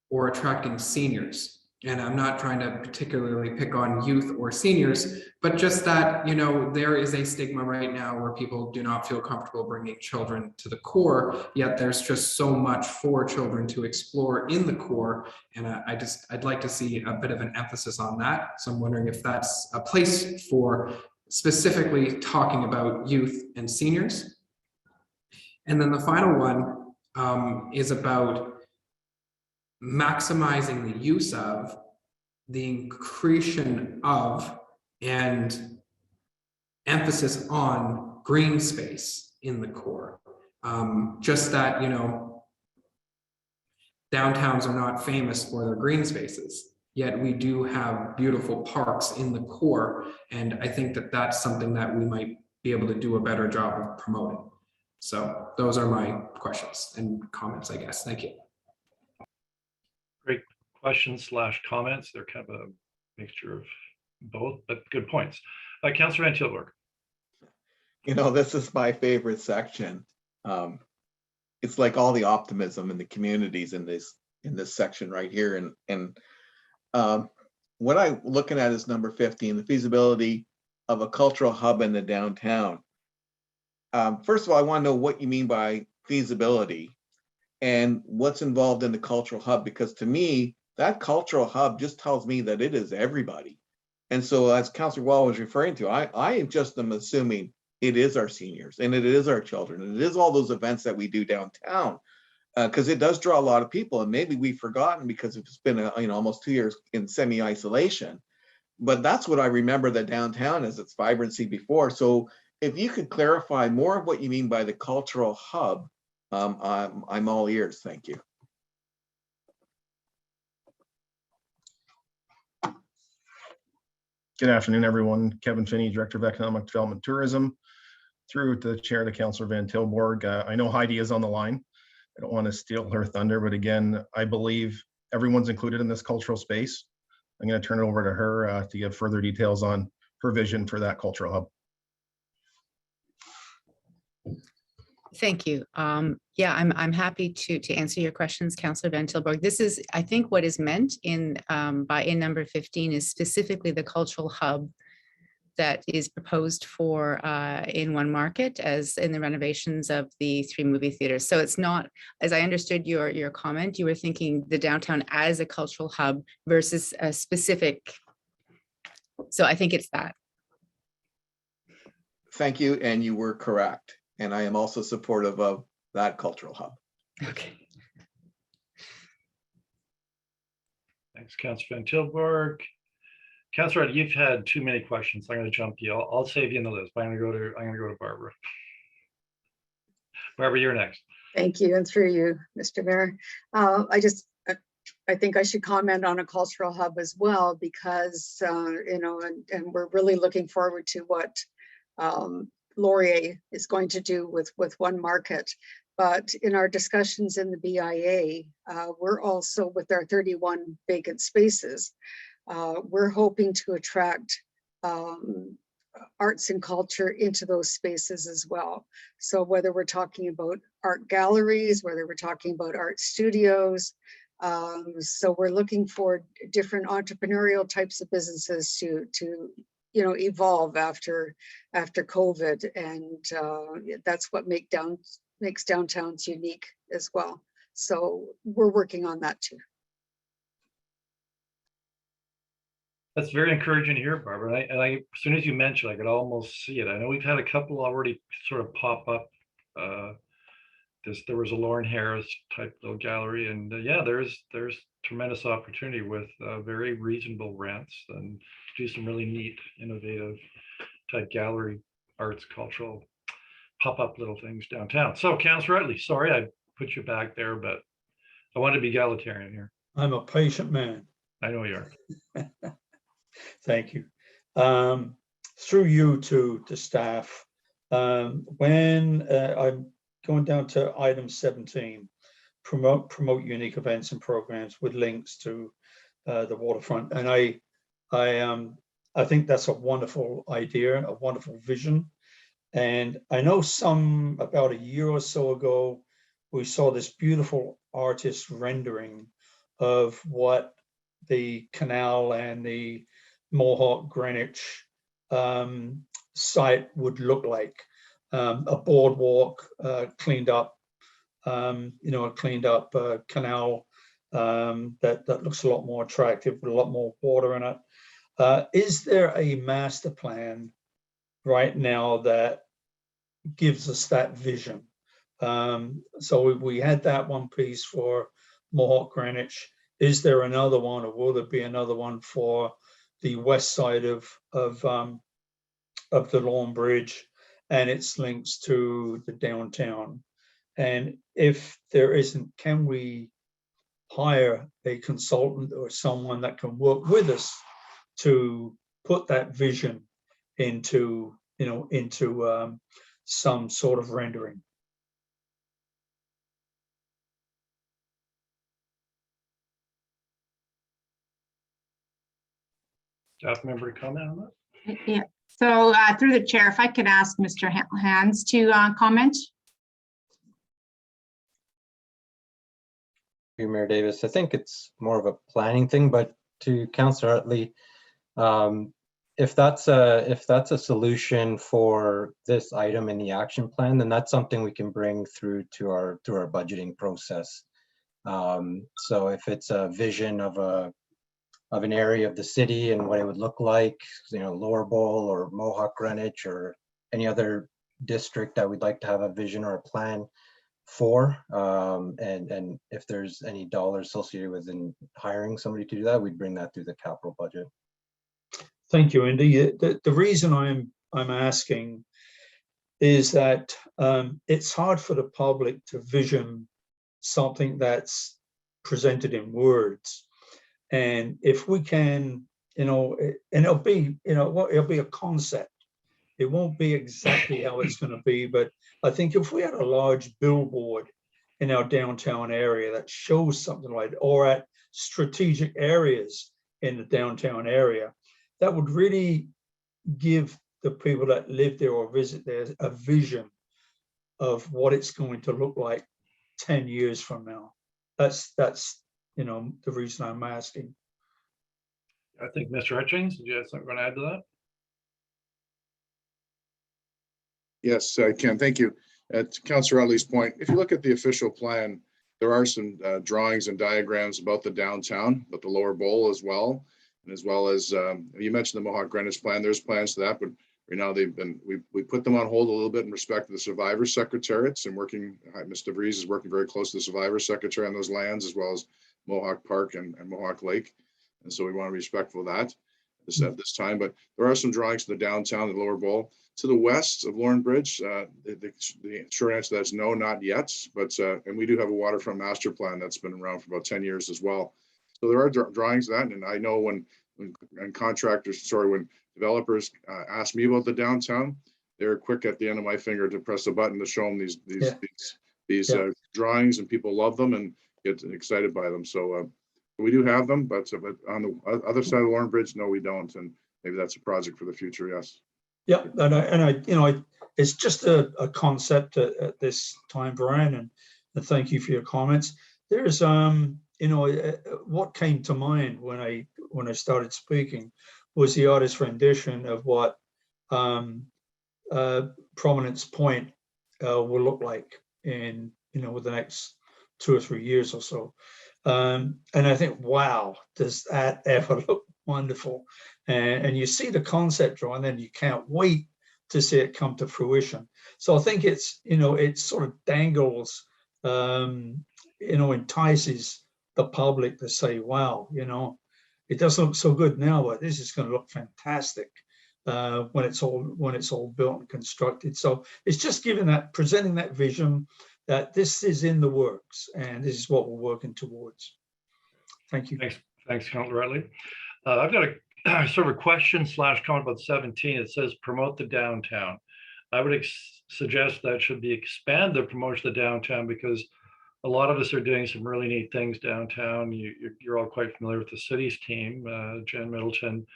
or attracting seniors. And I'm not trying to particularly pick on youth or seniors, but just that, there is a stigma right now where people do not feel comfortable bringing children to the core, yet there's just so much for children to explore in the core. And I'd like to see a bit of an emphasis on that. So I'm wondering if that's a place for specifically talking about youth and seniors. And then the final one is about maximizing the use of, the accretion of, and emphasis on green space in the core. Just that, downtowns are not famous for their green spaces, yet we do have beautiful parks in the core. And I think that that's something that we might be able to do a better job of promoting. So those are my questions and comments, I guess. Thank you. Great questions / comments. They're kind of a mixture of both, but good points. Councillor Van Tilburg. This is my favorite section. It's like all the optimism in the communities in this section right here. And what I'm looking at is number 15, the feasibility of a cultural hub in the downtown. First of all, I want to know what you mean by feasibility and what's involved in the cultural hub, because to me, that cultural hub just tells me that it is everybody. And so as Councillor Wall was referring to, I just am assuming it is our seniors and it is our children and it is all those events that we do downtown, because it does draw a lot of people, and maybe we've forgotten because it's been almost 2 years in semi-isolation. But that's what I remember the downtown as, its vibrancy before. So if you could clarify more of what you mean by the cultural hub, I'm all ears. Thank you. Good afternoon, everyone. Kevin Finney, Director of Economic Development Tourism, through to the Chair to Councillor Van Tilburg. I know Heidi is on the line. I don't want to steal her thunder, but again, I believe everyone's included in this cultural space. I'm going to turn it over to her to give further details on her vision for that cultural hub. Thank you. Yeah, I'm happy to answer your questions, Councillor Van Tilburg. This is, I think, what is meant in number 15 is specifically the cultural hub that is proposed for in One Market as in the renovations of the 3 movie theaters. So it's not, as I understood your comment, you were thinking the downtown as a cultural hub versus a specific. So I think it's that. Thank you, and you were correct. And I am also supportive of that cultural hub. Okay. Thanks, Councillor Van Tilburg. Councillor, you've had too many questions. I'm going to jump you. I'll save you in the list. But I'm going to go to Barbara. Barbara, you're next. Thank you, and through you, Mr. Mayor. I think I should comment on a cultural hub as well, because you know, and we're really looking forward to what Laurier is going to do with One Market. But in our discussions in the BIA, we're also, with our 31 vacant spaces, we're hoping to attract arts and culture into those spaces as well. So whether we're talking about art galleries, whether we're talking about art studios, so we're looking for different entrepreneurial types of businesses to you know, evolve after COVID, and that's what makes downtowns unique as well. So we're working on that too. That's very encouraging to hear, Barbara. And I, as soon as you mentioned, I could almost see it. I know we've had a couple already sort of pop up. There was a Lauren Harris type little gallery, and yeah, there's tremendous opportunity with very reasonable rents and do some really neat, innovative type gallery, arts, cultural pop-up little things downtown. So, Councillor Utley, sorry I put you back there, but I want to be egalitarian here. I'm a patient man. I know you are. Thank you. Through you to staff, when I'm going down to item 17, promote unique events and programs with links to the waterfront, and I think that's a wonderful idea, a wonderful vision. And I know about a year or so ago, we saw this beautiful artist rendering of what the canal and the Mohawk Greenwich site would look like. A boardwalk, cleaned up, you know, a cleaned up canal that looks a lot more attractive with a lot more water in it. Is there a master plan right now that gives us that vision? So we had that one piece for Mohawk Greenwich. Is there another one, or will there be another one for the west side of the Lawn Bridge and its links to the downtown? And if there isn't, can we hire a consultant or someone that can work with us to put that vision into, you know, into some sort of rendering? Staff member to comment on that? Yeah. So through the chair, if I could ask Mr. Hans to comment. Mayor Davis, I think it's more of a planning thing, but to Councillor Utley, if that's a solution for this item in the action plan, then that's something we can bring through to our budgeting process. So if it's a vision of an area of the city and what it would look like, you know, Lower Bowl or Mohawk Greenwich or any other district that we'd like to have a vision or a plan for, and if there's any dollars associated with hiring somebody to do that, we'd bring that through the capital budget. Thank you, Andy. The reason I'm asking is that it's hard for the public to vision something that's presented in words. And if we can and it'll be, it'll be a concept. It won't be exactly how it's going to be, but I think if we had a large billboard in our downtown area that shows something like, or at strategic areas in the downtown area, that would really give the people that live there or visit there a vision of what it's going to look like 10 years from now. That's the reason I'm asking. I think Mr. Hutchings, did you have something to add to that? Yes, I can. Thank you. To Councillor Utley's point, if you look at the official plan, there are some drawings and diagrams about the downtown, but the lower bowl as well. And as well as you mentioned the Mohawk Greenwich plan, there's plans to that, but right now we put them on hold a little bit in respect to the survivor secretariats and working, Mr. DeVries is working very close to the survivor secretary on those lands, as well as Mohawk Park and Mohawk Lake. And so we want to be respectful of that at this time, but there are some drawings to the downtown, the lower bowl. To the west of Lauren Bridge, the short answer to that is no, not yet, but and we do have a waterfront master plan that's been around for about 10 years as well. So there are drawings of that, and I know when developers ask me about the downtown, they're quick at the end of my finger to press a button to show them these drawings, and people love them and get excited by them. So we do have them, but on the other side of Lauren Bridge, no, we don't, and maybe that's a project for the future. Yes. Yeah, and I it's just a concept at this time, Brian, and thank you for your comments. There's what came to mind when I started speaking was the artist rendition of what Prominence Point will look like in with the next 2 or 3 years or so. And I think, wow, does that ever look wonderful? And you see the concept drawing, then you can't wait to see it come to fruition. So I think it's, it sort of dangles, entices the public to say, wow, it doesn't look so good now, but this is going to look fantastic when it's all built and constructed. So it's just presenting that vision that this is in the works and this is what we're working towards. Thank you. Thanks, Councillor Utley. I've got a sort of a question / comment about 17. It says promote the downtown. I would suggest that should be expand the promotion of the downtown, because a lot of us are doing some really neat things downtown. You're all quite familiar with the city's team, Jen Middleton.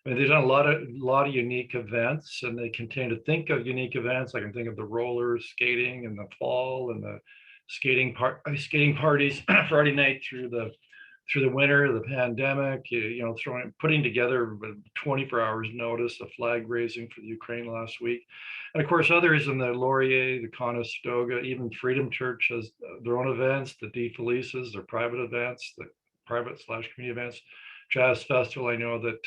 I mean, they've done a lot of unique events, and they continue to think of unique events. I can think of the roller skating in the fall and the skating parties Friday night through the winter, the pandemic. Putting together 24 hours notice, a flag raising for the Ukraine last week, and of course others in the Laurier, the Conestoga, even Freedom Church has their own events. The De Felices, their private events, the private / community events. Jazz Festival, I know that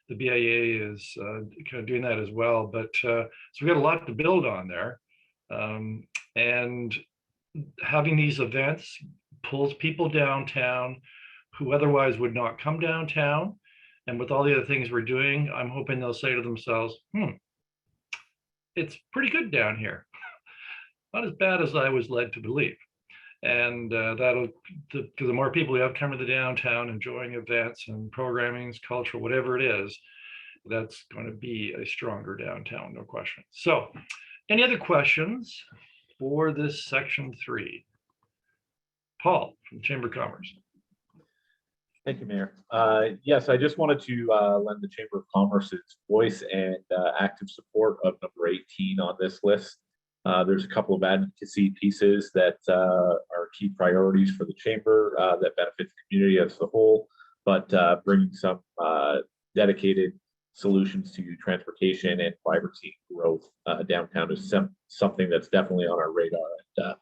the BIA is kind of doing that as well. But so we've got a lot to build on there. And having these events pulls people downtown who otherwise would not come downtown. And with all the other things we're doing, I'm hoping they'll say to themselves, it's pretty good down here. Not as bad as I was led to believe. And because the more people we have coming to the downtown, enjoying events and programming, culture, whatever it is, that's going to be a stronger downtown, no question. So, any other questions for this section 3? Paul from Chamber of Commerce. Thank you, Mayor. Yes, I just wanted to lend the Chamber of Commerce its voice and active support of number 18 on this list. There's a couple of advocacy pieces that are key priorities for the Chamber that benefit the community as a whole, but bringing some dedicated solutions to transportation and vibrancy growth downtown is something that's definitely on our radar. And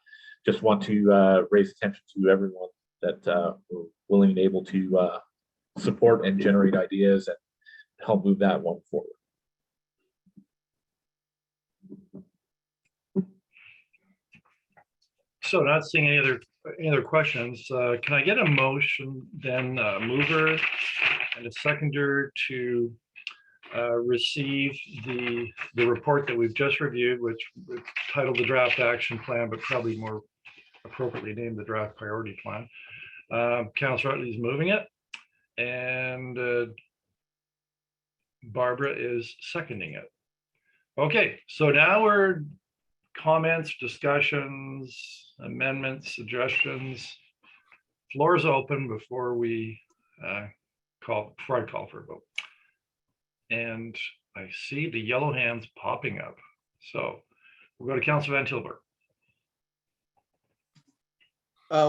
just want to raise attention to everyone that we're willing and able to support and generate ideas and help move that one forward. So not seeing any other questions, can I get a motion then, mover and a seconder to receive the report that we've just reviewed, which is titled the Draft Action Plan, but probably more appropriately named the Draft Priority Plan. Councillor Utley is moving it, and Barbara is seconding it. Okay, so now we're comments, discussions, amendments, suggestions. Floor is open before we call for a vote. And I see the yellow hands popping up. So we'll go to Councilor Van Tilburg.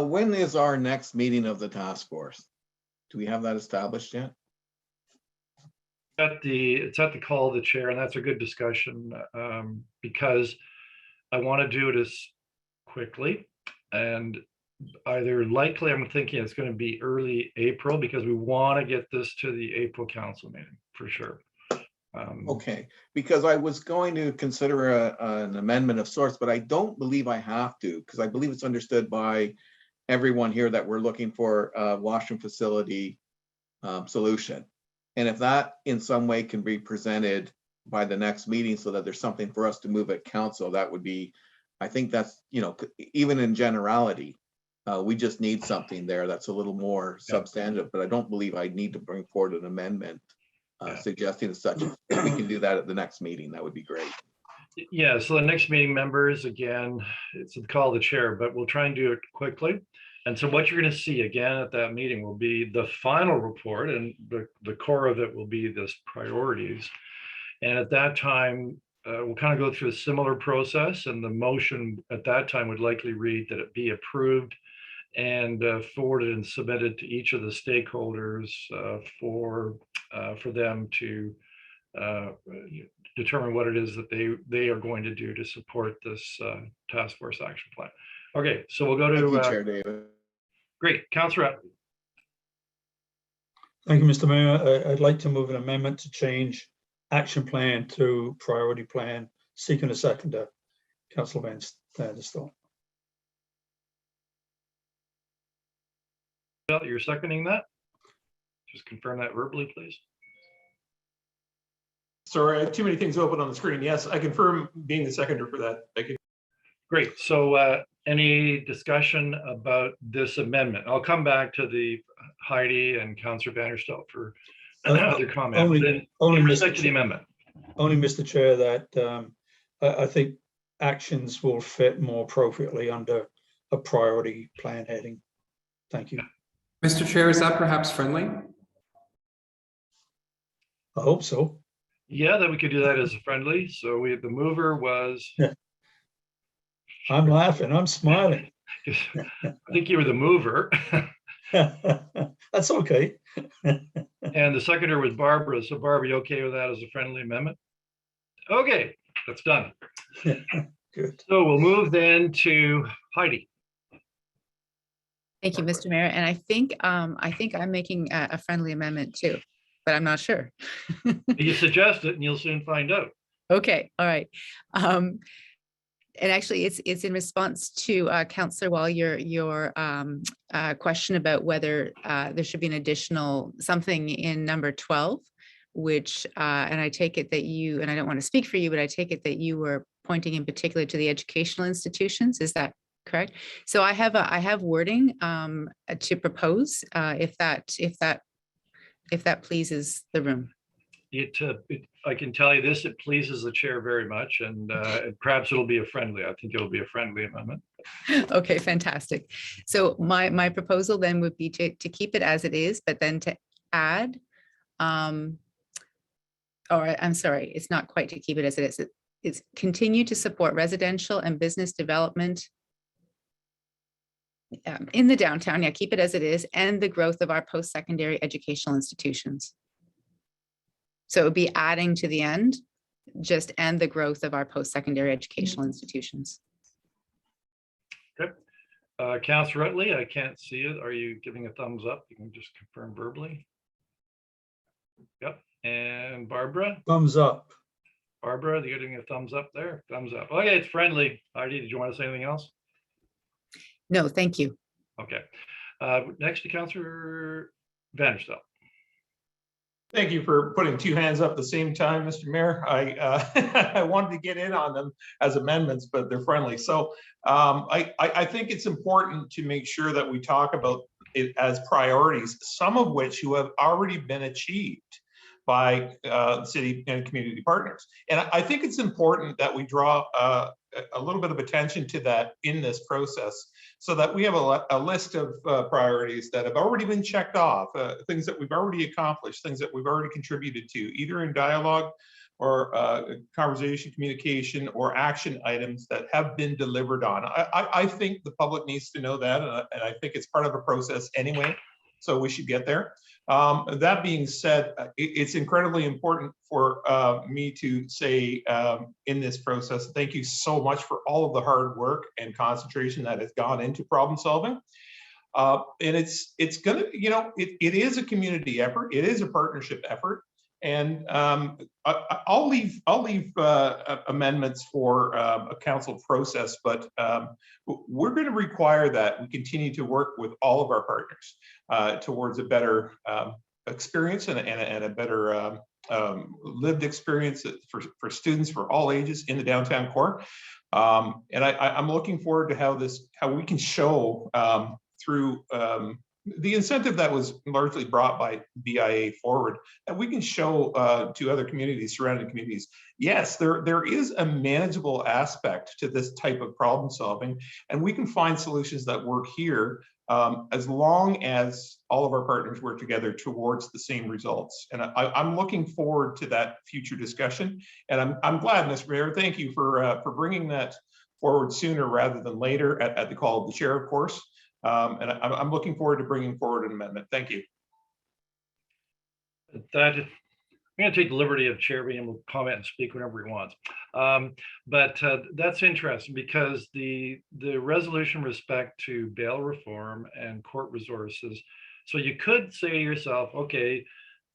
When is our next meeting of the task force? Do we have that established yet? It's at the call of the chair, and that's a good discussion because I want to do it as quickly, and either likely I'm thinking it's going to be early April because we want to get this to the April council meeting for sure. Okay, because I was going to consider an amendment of sorts, but I don't believe I have to, because I believe it's understood by everyone here that we're looking for a washroom facility solution. And if that in some way can be presented by the next meeting so that there's something for us to move at council, that would be, I think that's, you know, even in generality, we just need something there that's a little more substantive, but I don't believe I need to bring forward an amendment suggesting as such. If we can do that at the next meeting, that would be great. Yeah, so the next meeting, members, again, it's the call of the chair, but we'll try and do it quickly. And so what you're going to see again at that meeting will be the final report, and the core of it will be this priorities. And at that time, we'll kind of go through a similar process, and the motion at that time would likely read that it be approved and forwarded and submitted to each of the stakeholders for them to determine what it is that they are going to do to support this task force action plan. Okay, so we'll go to Thank you, Chair David. Great, Councillor Utley. Thank you, Mr. Mayor. I'd like to move an amendment to change action plan to priority plan, seeking a seconder. Councillor Van Stel. You're seconding that? Just confirm that verbally, please. Sorry, I have too many things open on the screen. Yes, I confirm being the seconder for that. Thank you. Great. So any discussion about this amendment? I'll come back to the Heidi and Councillor Vanderstel for other comments. Only in respect to the amendment. Only, Mr. Chair, that I think actions will fit more appropriately under a priority plan heading. Thank you. Mr. Chair, is that perhaps friendly? I hope so. Yeah, that we could do that as a friendly. So the mover was. I'm laughing. I'm smiling. I think you were the mover. That's okay. And the seconder was Barbara. So Barbara, you okay with that as a friendly amendment? Okay, that's done. Good. So we'll move then to Heidi. Thank you, Mr. Mayor. And I think I'm making a friendly amendment too, but I'm not sure. You suggest it and you'll soon find out. Okay, all right. And actually, it's in response to Councillor Wall, your question about whether there should be an additional something in number 12, which and I take it that you, and I don't want to speak for you, but I take it that you were pointing in particular to the educational institutions. Is that correct? So I have wording to propose if that pleases the room. I can tell you this, it pleases the chair very much, and perhaps it'll be a friendly. I think it'll be a friendly amendment. Okay, fantastic. So my proposal then would be to keep it as it is, but then to add, or I'm sorry, it's not quite to keep it as it is. It's continue to support residential and business development in the downtown. Yeah, keep it as it is, and the growth of our post-secondary educational institutions. So it would be adding to the end, just and the growth of our post-secondary educational institutions. Okay. Councillor Utley, I can't see it. Are you giving a thumbs up? You can just confirm verbally. Yep. And Barbara? Thumbs up. Barbara, you're giving a thumbs up there? Thumbs up. Okay, it's friendly. Heidi, did you want to say anything else? No, thank you. Okay. Next to Councillor Vanderstel. Thank you for putting two hands up at the same time, Mr. Mayor. I wanted to get in on them as amendments, but they're friendly. So I think it's important to make sure that we talk about it as priorities, some of which have already been achieved. by city and community partners. And I think it's important that we draw a little bit of attention to that in this process, so that we have a list of priorities that have already been checked off, things that we've already accomplished, things that we've already contributed to, either in dialogue or conversation, communication, or action items that have been delivered on. I think the public needs to know that, and I think it's part of a process anyway, so we should get there. That being said, it's incredibly important for me to say in this process, thank you so much for all of the hard work and concentration that has gone into problem solving. And it's gonna, you know, it is a community effort. It is a partnership effort. And I'll leave amendments for a council process, but we're going to require that we continue to work with all of our partners towards a better experience and a better lived experience for students for all ages in the downtown core. And I'm looking forward to how we can show through the incentive that was largely brought by BIA forward, that we can show to other communities, surrounding communities, yes, there is a manageable aspect to this type of problem solving, and we can find solutions that work here as long as all of our partners work together towards the same results. And I'm looking forward to that future discussion. And I'm glad, Mr. Mayor, thank you for bringing that forward sooner rather than later at the call of the chair, of course. And I'm looking forward to bringing forward an amendment. Thank you. I'm going to take the liberty of chair being able to comment and speak whenever he wants. But that's interesting, because the resolution with respect to bail reform and court resources. So you could say to yourself, okay,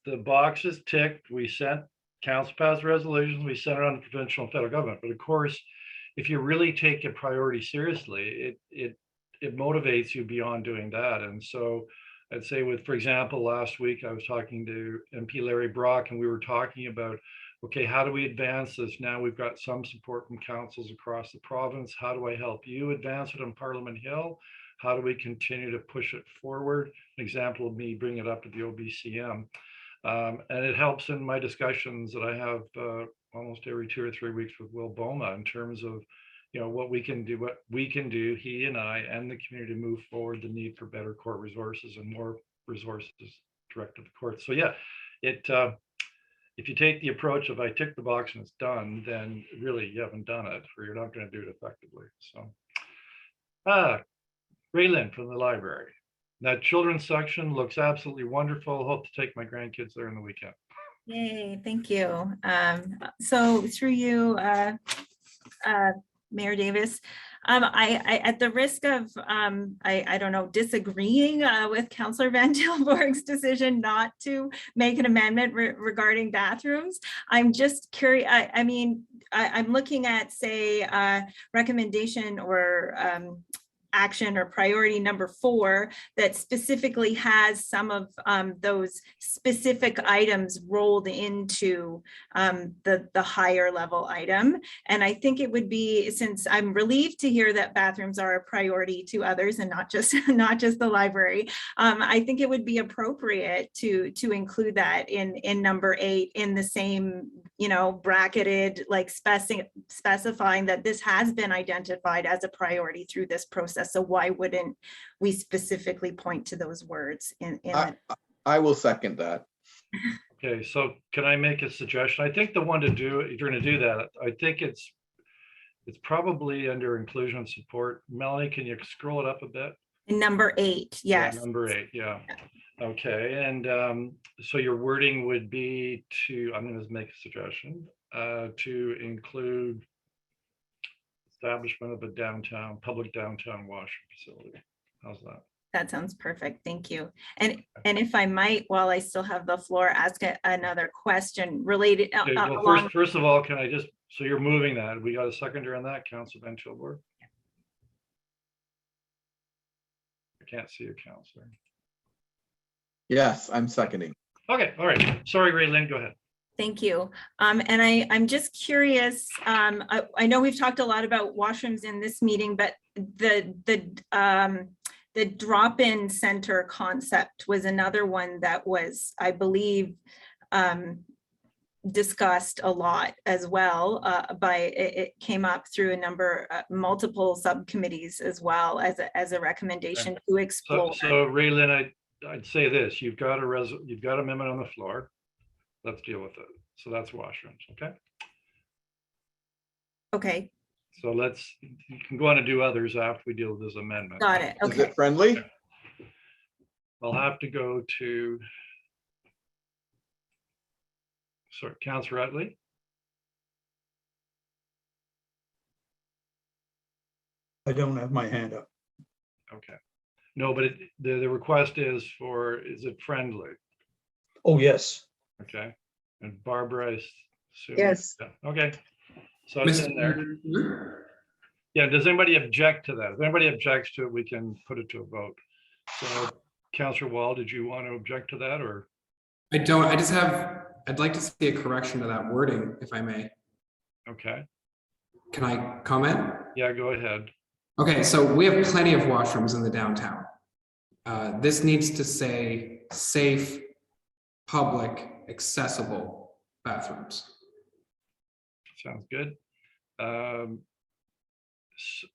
the box is ticked. We sent council passed resolutions. We sent it on to provincial and federal government. But of course, if you really take a priority seriously, it motivates you beyond doing that. And so I'd say for example, last week I was talking to MP Larry Brock, and we were talking about, okay, how do we advance this? Now we've got some support from councils across the province. How do I help you advance it on Parliament Hill? How do we continue to push it forward? An example of me bringing it up at the OBCM. And it helps in my discussions that I have almost every 2 or 3 weeks with Will Boma, in terms of, you know, what we can do, he and I and the community, to move forward the need for better court resources and more resources directed to the courts. So yeah, if you take the approach of I tick the box and it's done, then really you haven't done it, or you're not going to do it effectively. So Raylyn from the library. That children's section looks absolutely wonderful. Hope to take my grandkids there in the weekend. Yay, thank you. So through you, Mayor Davis, I at the risk of I don't know, disagreeing with Councillor Van Tilburg's decision not to make an amendment regarding bathrooms, I'm just curious. I mean, I'm looking at, say, recommendation or action or priority number 4 that specifically has some of those specific items rolled into the higher level item. And I think it would be, since I'm relieved to hear that bathrooms are a priority to others and not just the library, I think it would be appropriate to include that in number 8 in the same, you know, bracketed, like specifying that this has been identified as a priority through this process. So why wouldn't we specifically point to those words in I will second that. Okay, so can I make a suggestion? I think the one to do, if you're going to do that, I think it's probably under inclusion and support. Melanie, can you scroll it up a bit? In number 8, yes. Yeah, number 8, yeah. Okay, and so your wording would be to, I'm going to make a suggestion, to include establishment of a public downtown washing facility. How's that? That sounds perfect. Thank you. And if I might, while I still have the floor, ask another question related. Okay, well, first of all, can I just, so you're moving that. We got a seconder on that, Councilor Van Tilburg? I can't see a councilor. Yes, I'm seconding. Okay, all right. Sorry, Raylyn, go ahead. Thank you. And I'm just curious, I know we've talked a lot about washrooms in this meeting, but the drop-in center concept was another one that was, I believe, discussed a lot as well. It came up through a number, multiple subcommittees as well as a recommendation to explore. So Raylene, I'd say this, you've got an amendment on the floor. Let's deal with it. So that's washrooms, okay? Okay, So you can go on and do others after we deal with this amendment. got it. Is Okay. it friendly? I'll have to go to, sorry, Councillor Utley. I don't have my hand up. Okay. No, but the request is it friendly? Oh, yes. Okay. And Barbara is. Yes. Yeah, okay. So it's in there. Mr. Yeah, does anybody object to that? If anybody objects to it, we can put it to a vote. So Councillor Wall, did you want to object to that or? I don't, I'd like to see a correction to that wording, if I may. Okay. Can I comment? Yeah, go ahead. Okay, so we have plenty of washrooms in the downtown. This needs to say safe, public, accessible bathrooms. Sounds good.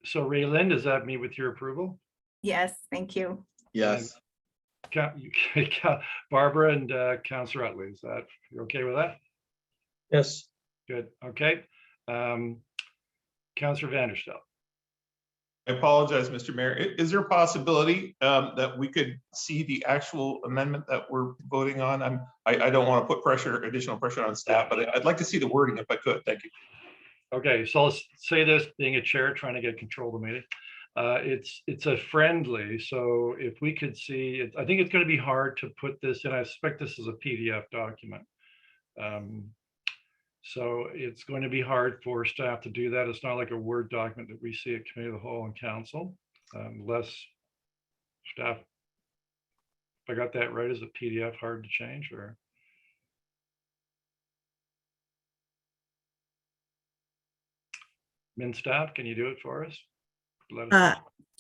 So Raylene, does that meet with your approval? Yes, thank you. Yes. Barbara and Councillor Utley, is that, you're okay with that? Yes. Good, okay. Councillor Vanderstel. I apologize, Mr. Mayor. Is there a possibility that we could see the actual amendment that we're voting on? I don't want to put additional pressure on staff, but I'd like to see the wording if I could. Thank you. Okay, so I'll say this, being a chair, trying to get control of the meeting. It's a friendly, so if we could see it, I think it's going to be hard to put this in. I suspect this is a PDF document. So it's going to be hard for staff to do that. It's not like a Word document that we see at Committee of the Whole and Council. Less staff, if I got that right, is a PDF hard to change or? Min staff, can you do it for us? Let us know.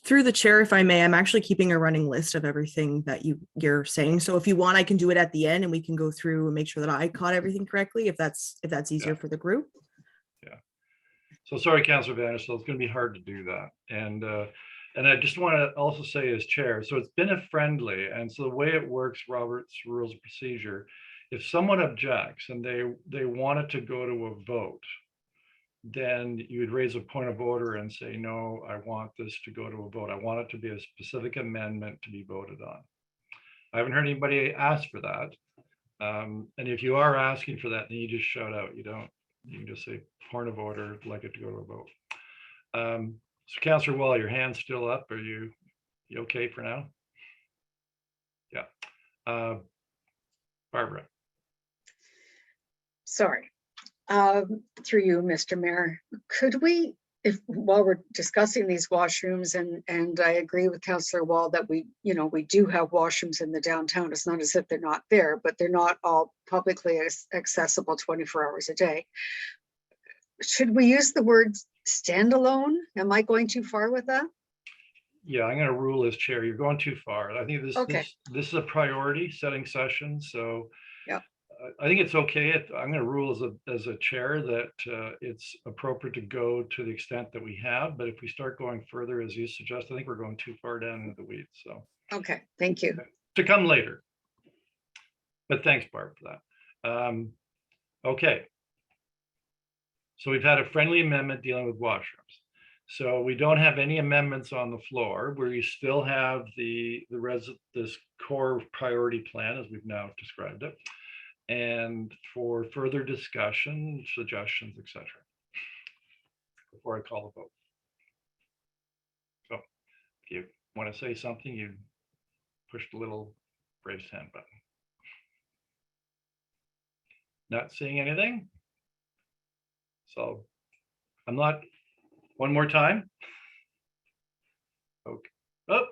Through the chair, if I may, I'm actually keeping a running list of everything that you're saying. So if you want, I can do it at the end and we can go through and make sure that I caught everything correctly, if that's easier for the group. Yeah. So sorry, Councillor Vanderstel, it's going to be hard to do that. And I just want to also say as chair, so it's been a friendly, and so the way it works, Robert's Rules of Procedure, if someone objects and they want it to go to a vote, then you would raise a point of order and say, no, I want this to go to a vote. I want it to be a specific amendment to be voted on. I haven't heard anybody ask for that. And if you are asking for that, then you just shout out. You can just say point of order, I'd like it to go to a vote. So Councillor Wall, your hand's still up. Are you okay for now? Yeah. Barbara. Sorry. Through you, Mr. Mayor, could we, while we're discussing these washrooms, and I agree with Councillor Wall that we do have washrooms in the downtown. It's not as if they're not there, but they're not all publicly accessible 24 hours a day. Should we use the word standalone? Am I going too far with that? Yeah, I'm going to rule as chair. You're going too far. I think this is a priority setting session. So yeah. I think it's okay. I'm going to rule as a chair that it's appropriate to go to the extent that we have. But if we start going further, as you suggest, I think we're going too far down into the weeds. So okay, thank you. To come later. But thanks, Barb, for that. Okay. So we've had a friendly amendment dealing with washrooms. So we don't have any amendments on the floor. We still have this core priority plan as we've now described it. And for further discussion, suggestions, etc. Before I call the vote. So if you want to say something, you push the little raised hand button. Not seeing anything. So I'm not, one more time. Okay. Oh,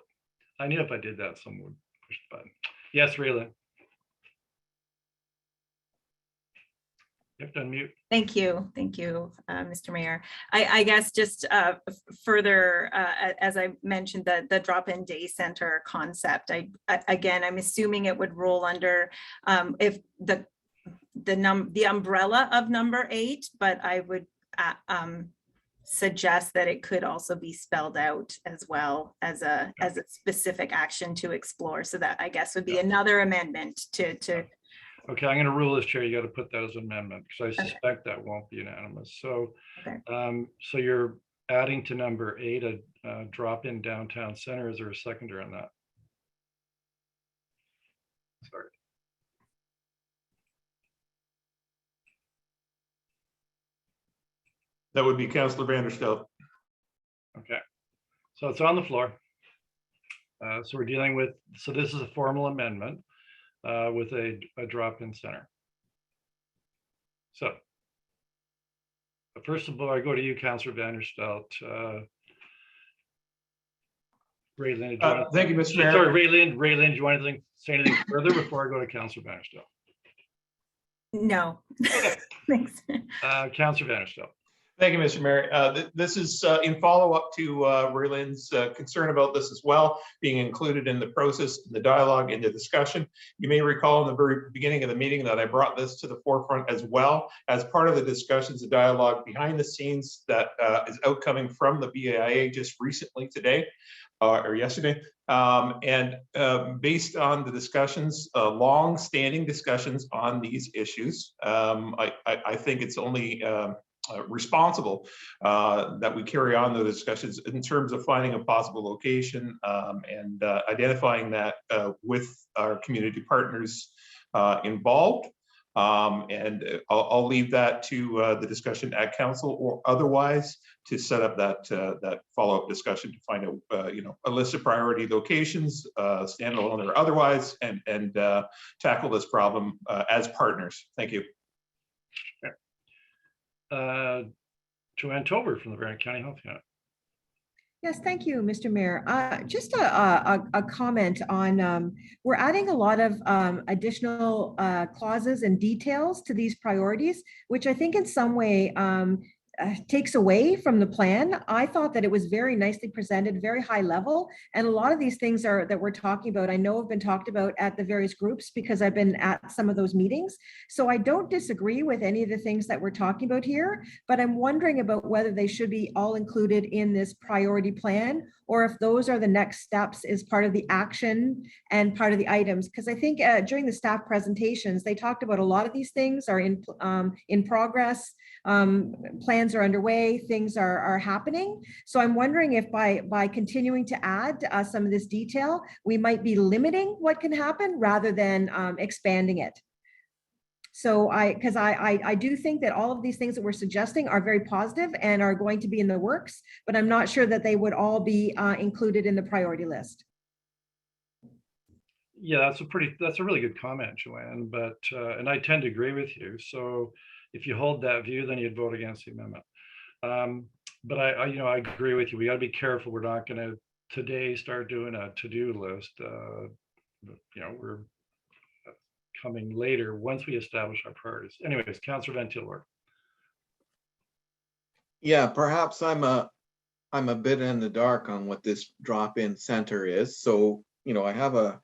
I knew if I did that, someone would push the button. Yes, Raylene. You have to unmute. Thank you, Mr. Mayor. I guess just further, as I mentioned, the drop-in day center concept. I'm assuming it would roll under if the the umbrella of number 8, but I would suggest that it could also be spelled out as well as a specific action to explore. So that, I guess, would be another amendment to. Okay, I'm going to rule as chair. You got to put that as an amendment because I suspect that won't be unanimous. So, so you're adding to number 8 a drop in downtown center. Is there a seconder on that? Sorry. That would be Councillor Vanderstel. Okay, so it's on the floor. So we're dealing with, so this is a formal amendment with a drop-in center. So first of all, I go to you, Councillor Vanderstelt. Raylene, thank you, Mr. Mayor. Sorry, Raylene, do you want to say anything further before I go to Councillor Vanderstelt? No. Thanks. Councillor Vanderstelt. Thank you, Mr. Mayor. This is in follow-up to Raylan's concern about this as well, being included in the process, in the dialogue, in the discussion. You may recall in the very beginning of the meeting that I brought this to the forefront as well as part of the discussions, the dialogue behind the scenes that is outcoming from the BIA just recently today or yesterday. Based on the discussions, long-standing discussions on these issues, I think it's only responsible that we carry on the discussions in terms of finding a possible location and identifying that with our community partners involved. I'll leave that to the discussion at council or otherwise to set up that follow-up discussion to find a list of priority locations, standalone or otherwise, and tackle this problem as partners. Thank you. Okay. Joanne Tober from the Brantford County Health Unit. Yes, thank you, Mr. Mayor. Just a comment on, we're adding a lot of additional clauses and details to these priorities, which I think in some way takes away from the plan. I thought that it was very nicely presented, very high level. And a lot of these things that we're talking about, I know have been talked about at the various groups because I've been at some of those meetings. So I don't disagree with any of the things that we're talking about here, but I'm wondering about whether they should be all included in this priority plan, or if those are the next steps as part of the action and part of the items. Because I think during the staff presentations, they talked about a lot of these things are in progress. Plans are underway, things are happening. So I'm wondering if by continuing to add some of this detail, we might be limiting what can happen rather than expanding it. So because I do think that all of these things that we're suggesting are very positive and are going to be in the works, but I'm not sure that they would all be included in the priority list. Yeah, that's a really good comment, Joanne, but and I tend to agree with you. So if you hold that view, then you'd vote against the amendment. But I agree with you. We got to be careful. We're not going to today start doing a to-do list. We're coming later once we establish our priorities. Anyways, Councillor Van Tilburg. Yeah, perhaps I'm a bit in the dark on what this drop-in center is. So, I have a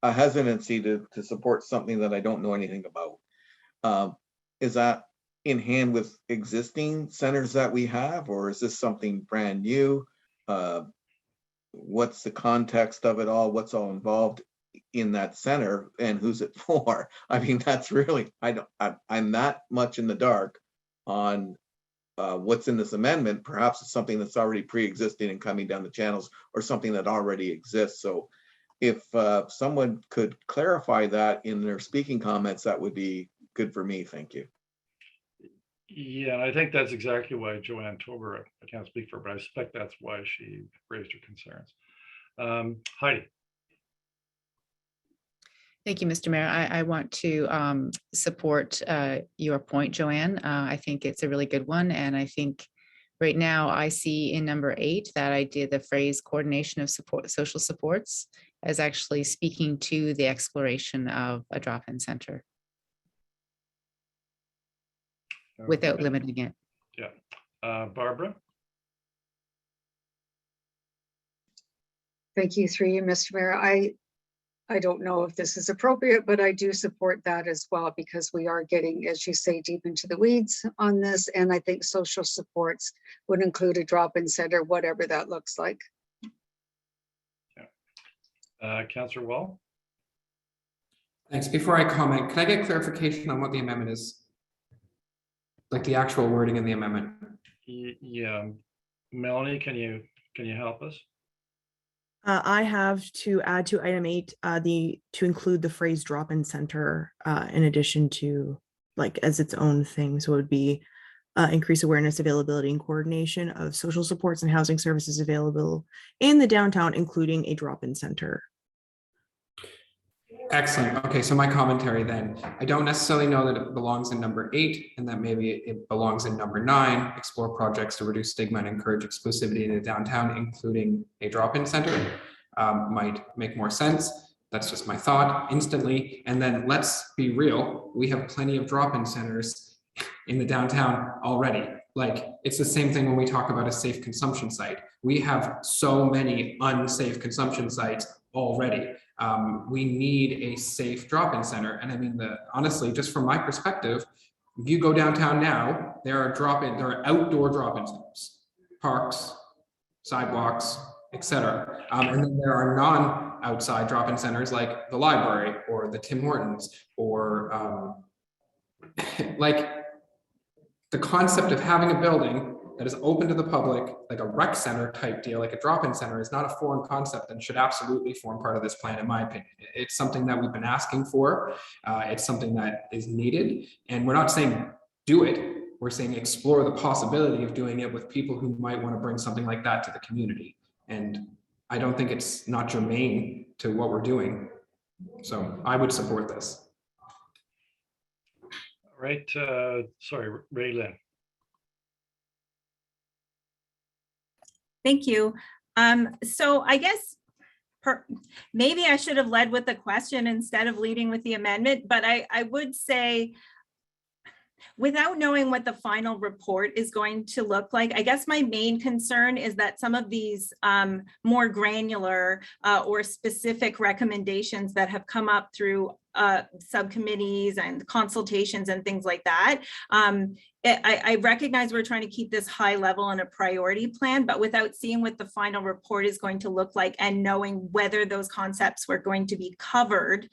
hesitancy to support something that I don't know anything about. Is that in hand with existing centers that we have, or is this something brand new? What's the context of it all? What's all involved in that center, and who's it for? I mean, that's really, I'm that much in the dark on what's in this amendment. Perhaps it's something that's already pre-existing and coming down the channels, or something that already exists. So if someone could clarify that in their speaking comments, that would be good for me. Thank you. Yeah, and I think that's exactly why Joanne Tober, I can't speak for her, but I suspect that's why she raised her concerns. Heidi. Thank you, Mr. Mayor. I want to support your point, Joanne. I think it's a really good one. And I think right now I see in number 8 that idea, the phrase coordination of social supports as actually speaking to the exploration of a drop-in center. Without limiting it. Yeah. Barbara? Thank you, through you, Mr. Mayor. I don't know if this is appropriate, but I do support that as well, because we are getting, as you say, deep into the weeds on this. And I think social supports would include a drop-in center, whatever that looks like. Councillor Wall? Thanks. Before I comment, can I get clarification on what the amendment is? Like the actual wording in the amendment? Yeah, Melanie, can you help us? I have to add to item 8, to include the phrase drop-in center in addition to like as its own thing. So it would be increase awareness, availability, and coordination of social supports and housing services available in the downtown, including a drop-in center. Excellent. Okay, so my commentary then, I don't necessarily know that it belongs in number 8 and that maybe it belongs in number 9, explore projects to reduce stigma and encourage exclusivity in the downtown, including a drop-in center. Might make more sense. That's just my thought instantly. And then let's be real, we have plenty of drop-in centers in the downtown already. Like it's the same thing when we talk about a safe consumption site. We have so many unsafe consumption sites already. We need a safe drop-in center. And I mean, honestly, just from my perspective, if you go downtown now, there are outdoor drop-in centers, parks, sidewalks, etc. And then there are non-outside drop-in centers like the library or the Tim Hortons or like the concept of having a building that is open to the public, like a rec center type deal, like a drop-in center, is not a foreign concept and should absolutely form part of this plan, in my opinion. It's something that we've been asking for. It's something that is needed. And we're not saying do it. We're saying explore the possibility of doing it with people who might want to bring something like that to the community. And I don't think it's not germane to what we're doing. So I would support this. All right, sorry, Raylene. Thank you. So I guess maybe I should have led with the question instead of leading with the amendment, but I would say, without knowing what the final report is going to look like, I guess my main concern is that some of these more granular or specific recommendations that have come up through subcommittees and consultations and things like that. I recognize we're trying to keep this high level in a priority plan, but without seeing what the final report is going to look like and knowing whether those concepts were going to be covered,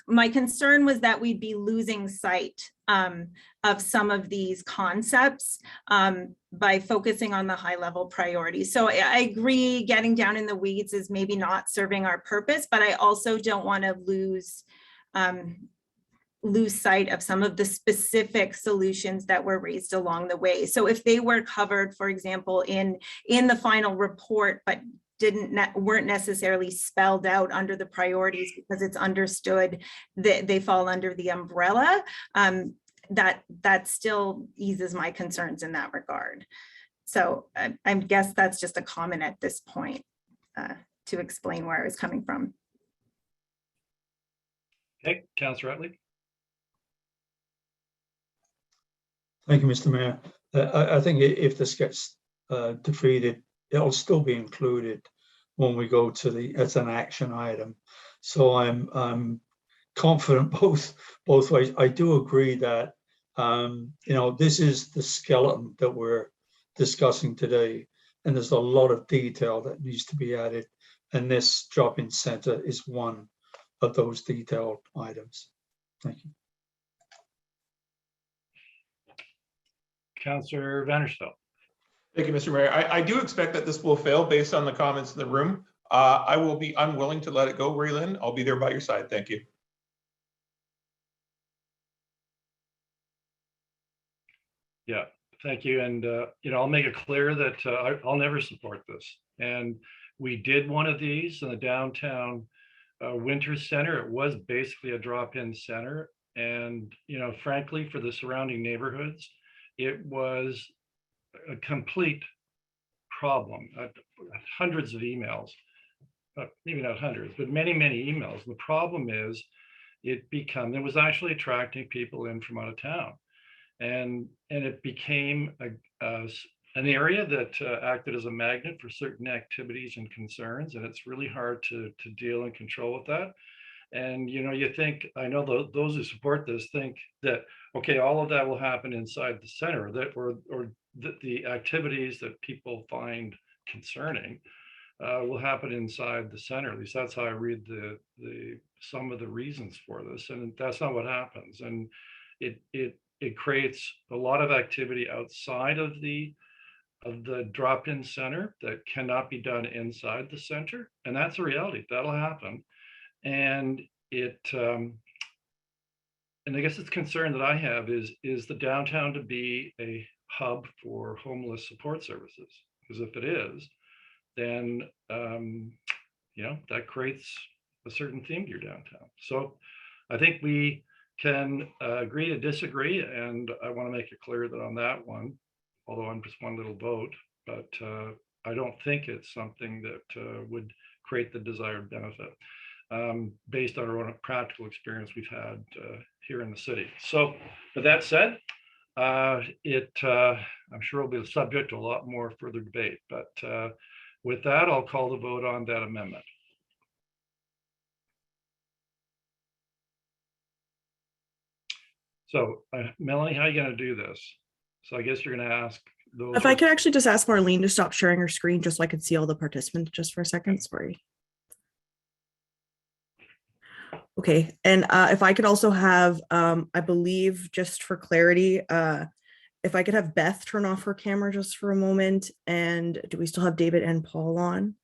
my concern was that we'd be losing sight of some of these concepts by focusing on the high level priorities. So I agree, getting down in the weeds is maybe not serving our purpose, but I also don't want to lose sight of some of the specific solutions that were raised along the way. So if they were covered, for example, in the final report, but weren't necessarily spelled out under the priorities because it's understood that they fall under the umbrella, that still eases my concerns in that regard. So I guess that's just a comment at this point to explain where I was coming from. Okay, Councillor Utley. Thank you, Mr. Mayor. I think if this gets defeated, it'll still be included when we go to as an action item. So I'm confident both ways. I do agree that this is the skeleton that we're discussing today, and there's a lot of detail that needs to be added, and this drop-in center is one of those detailed items. Thank you. Councillor Vanderstel. Thank you, Mr. Mayor. I do expect that this will fail based on the comments in the room. I will be unwilling to let it go, Raylene. I'll be there by your side. Thank you. Yeah, thank you. And, I'll make it clear that I'll never support this. And we did one of these in the downtown Winter Center. It was basically a drop-in center. And, frankly, for the surrounding neighborhoods, it was a complete problem. Hundreds of emails, maybe not hundreds, but many, many emails. The problem is it was actually attracting people in from out of town. And it became an area that acted as a magnet for certain activities and concerns, and it's really hard to deal and control with that. And you think, I know those who support this think that, okay, all of that will happen inside the center, that or the activities that people find concerning will happen inside the center. At least that's how I read the some of the reasons for this, and that's not what happens. And it creates a lot of activity outside of the drop-in center that cannot be done inside the center, and that's a reality. That'll happen. And and I guess it's concern that I have is the downtown to be a hub for homeless support services? Because if it is, then that creates a certain theme to your downtown. So I think we can agree to disagree, and I want to make it clear that on that one, although I'm just one little vote, but I don't think it's something that would create the desired benefit based on our own practical experience we've had here in the city. So with that said, I'm sure it'll be subject to a lot more further debate, but with that, I'll call the vote on that amendment. So Melanie, how are you going to do this? So I guess you're going to ask those. If I could actually just ask Marlene to stop sharing her screen just so I could see all the participants just for a second, sorry. Okay, and if I could also have, I believe, just for clarity, if I could have Beth turn off her camera just for a moment, and do we still have David and Paul on?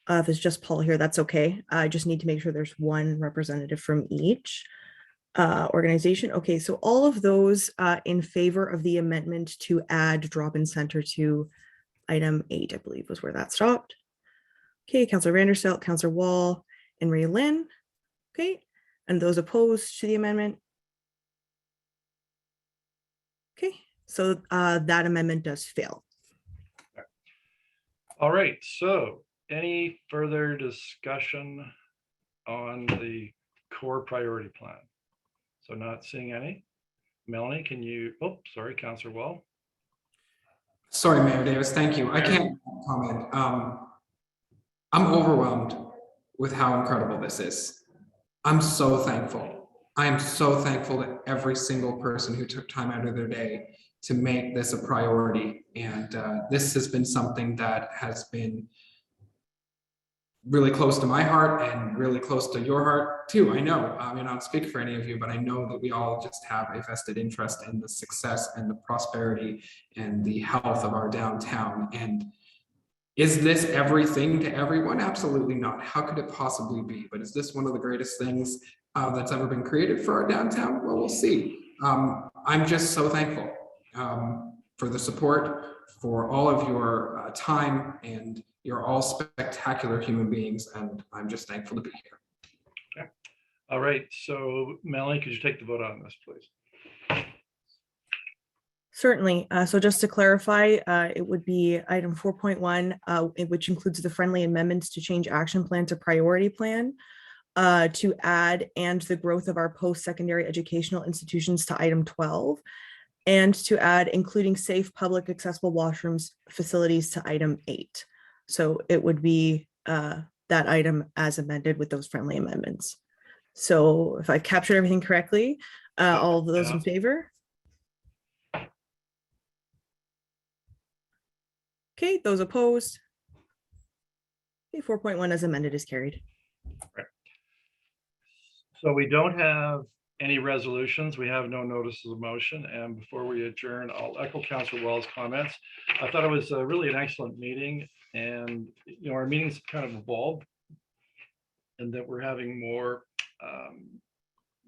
If it's just Paul here, that's okay. I just need to make sure there's one representative from each organization. Okay, so all of those in favor of the amendment to add drop-in center to item 8, I believe was where that stopped. Okay, Councillor Vanderstelt, Councillor Wall, and Ray Lynn. Okay, and those opposed to the amendment? Okay, so that amendment does fail. All right, so any further discussion on the core priority plan? So not seeing any. Melanie, can you, oh, sorry, Councillor Wall. Sorry, Mayor Davis, thank you. I can't comment. I'm overwhelmed with how incredible this is. I'm so thankful. I am so thankful to every single person who took time out of their day to make this a priority. And this has been something that has been really close to my heart and really close to your heart too. I know, I don't speak for any of you, but I know that we all just have a vested interest in the success and the prosperity and the health of our downtown. And is this everything to everyone? Absolutely not. How could it possibly be? But is this one of the greatest things that's ever been created for our downtown? Well, we'll see. I'm just so thankful for the support, for all of your time, and you're all spectacular human beings, and I'm just thankful to be here. Okay. All right, so Melanie, could you take the vote on this, please? Certainly. So just to clarify, it would be item 4.1, which includes the friendly amendments to change action plan to priority plan, to add and the growth of our post-secondary educational institutions to item 12, and to add including safe public accessible washrooms facilities to item 8. So it would be that item as amended with those friendly amendments. So if I captured everything correctly, all of those in favor? Okay, those opposed? Okay, 4.1 as amended is carried. Right. So we don't have any resolutions. We have no notices of motion. And before we adjourn, I'll echo Councillor Wall's comments. I thought it was really an excellent meeting, and our meetings kind of evolved, and that we're having more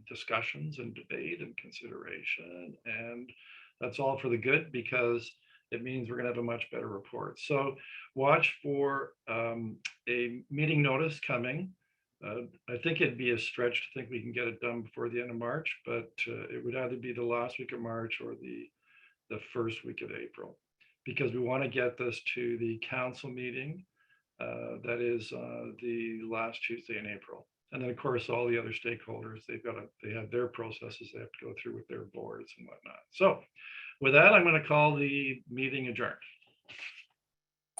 discussions and debate and consideration, and that's all for the good, because it means we're going to have a much better report. So watch for a meeting notice coming. I think it'd be a stretch to think we can get it done before the end of March, but it would either be the last week of March or the first week of April, because we want to get this to the council meeting. That is the last Tuesday in April. And then of course, all the other stakeholders, they have their processes they have to go through with their boards and whatnot. So With that, I'm going to call the meeting adjourned.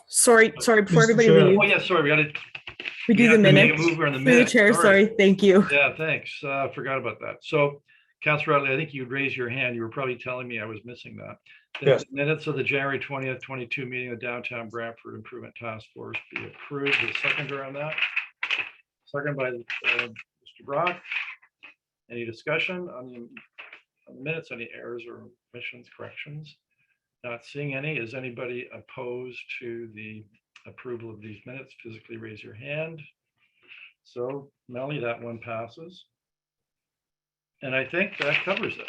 Sorry, before Mr. everybody Chair. leaves, Oh, yeah, sorry, we got to. we do the Make a minutes. move on the Through the minutes. chair, sorry, thank you. Yeah, thanks. Forgot about that. So, Councillor Utley, I think you'd raise your hand. You were probably telling me I was missing that. The Yes. Minutes of the January 20th, 22 meeting of the Downtown Brantford Improvement Task Force be approved. The seconder on that. Second by Mr. Brock. Any discussion on the minutes? Any errors or omissions, corrections? Not seeing any. Is anybody opposed to the approval of these minutes? Physically raise your hand. So Melanie, that one passes. And I think that covers it.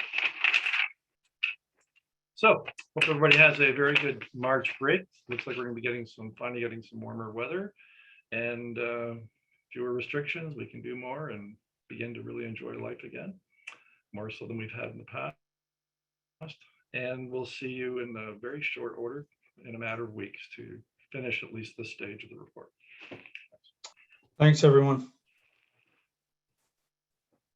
So hope everybody has a very good March break. Looks like we're going to be finally getting some warmer weather and fewer restrictions. We can do more and begin to really enjoy life again, more so than we've had in the past. And we'll see you in a very short order in a matter of weeks to finish at least this stage of the report. Thanks, everyone.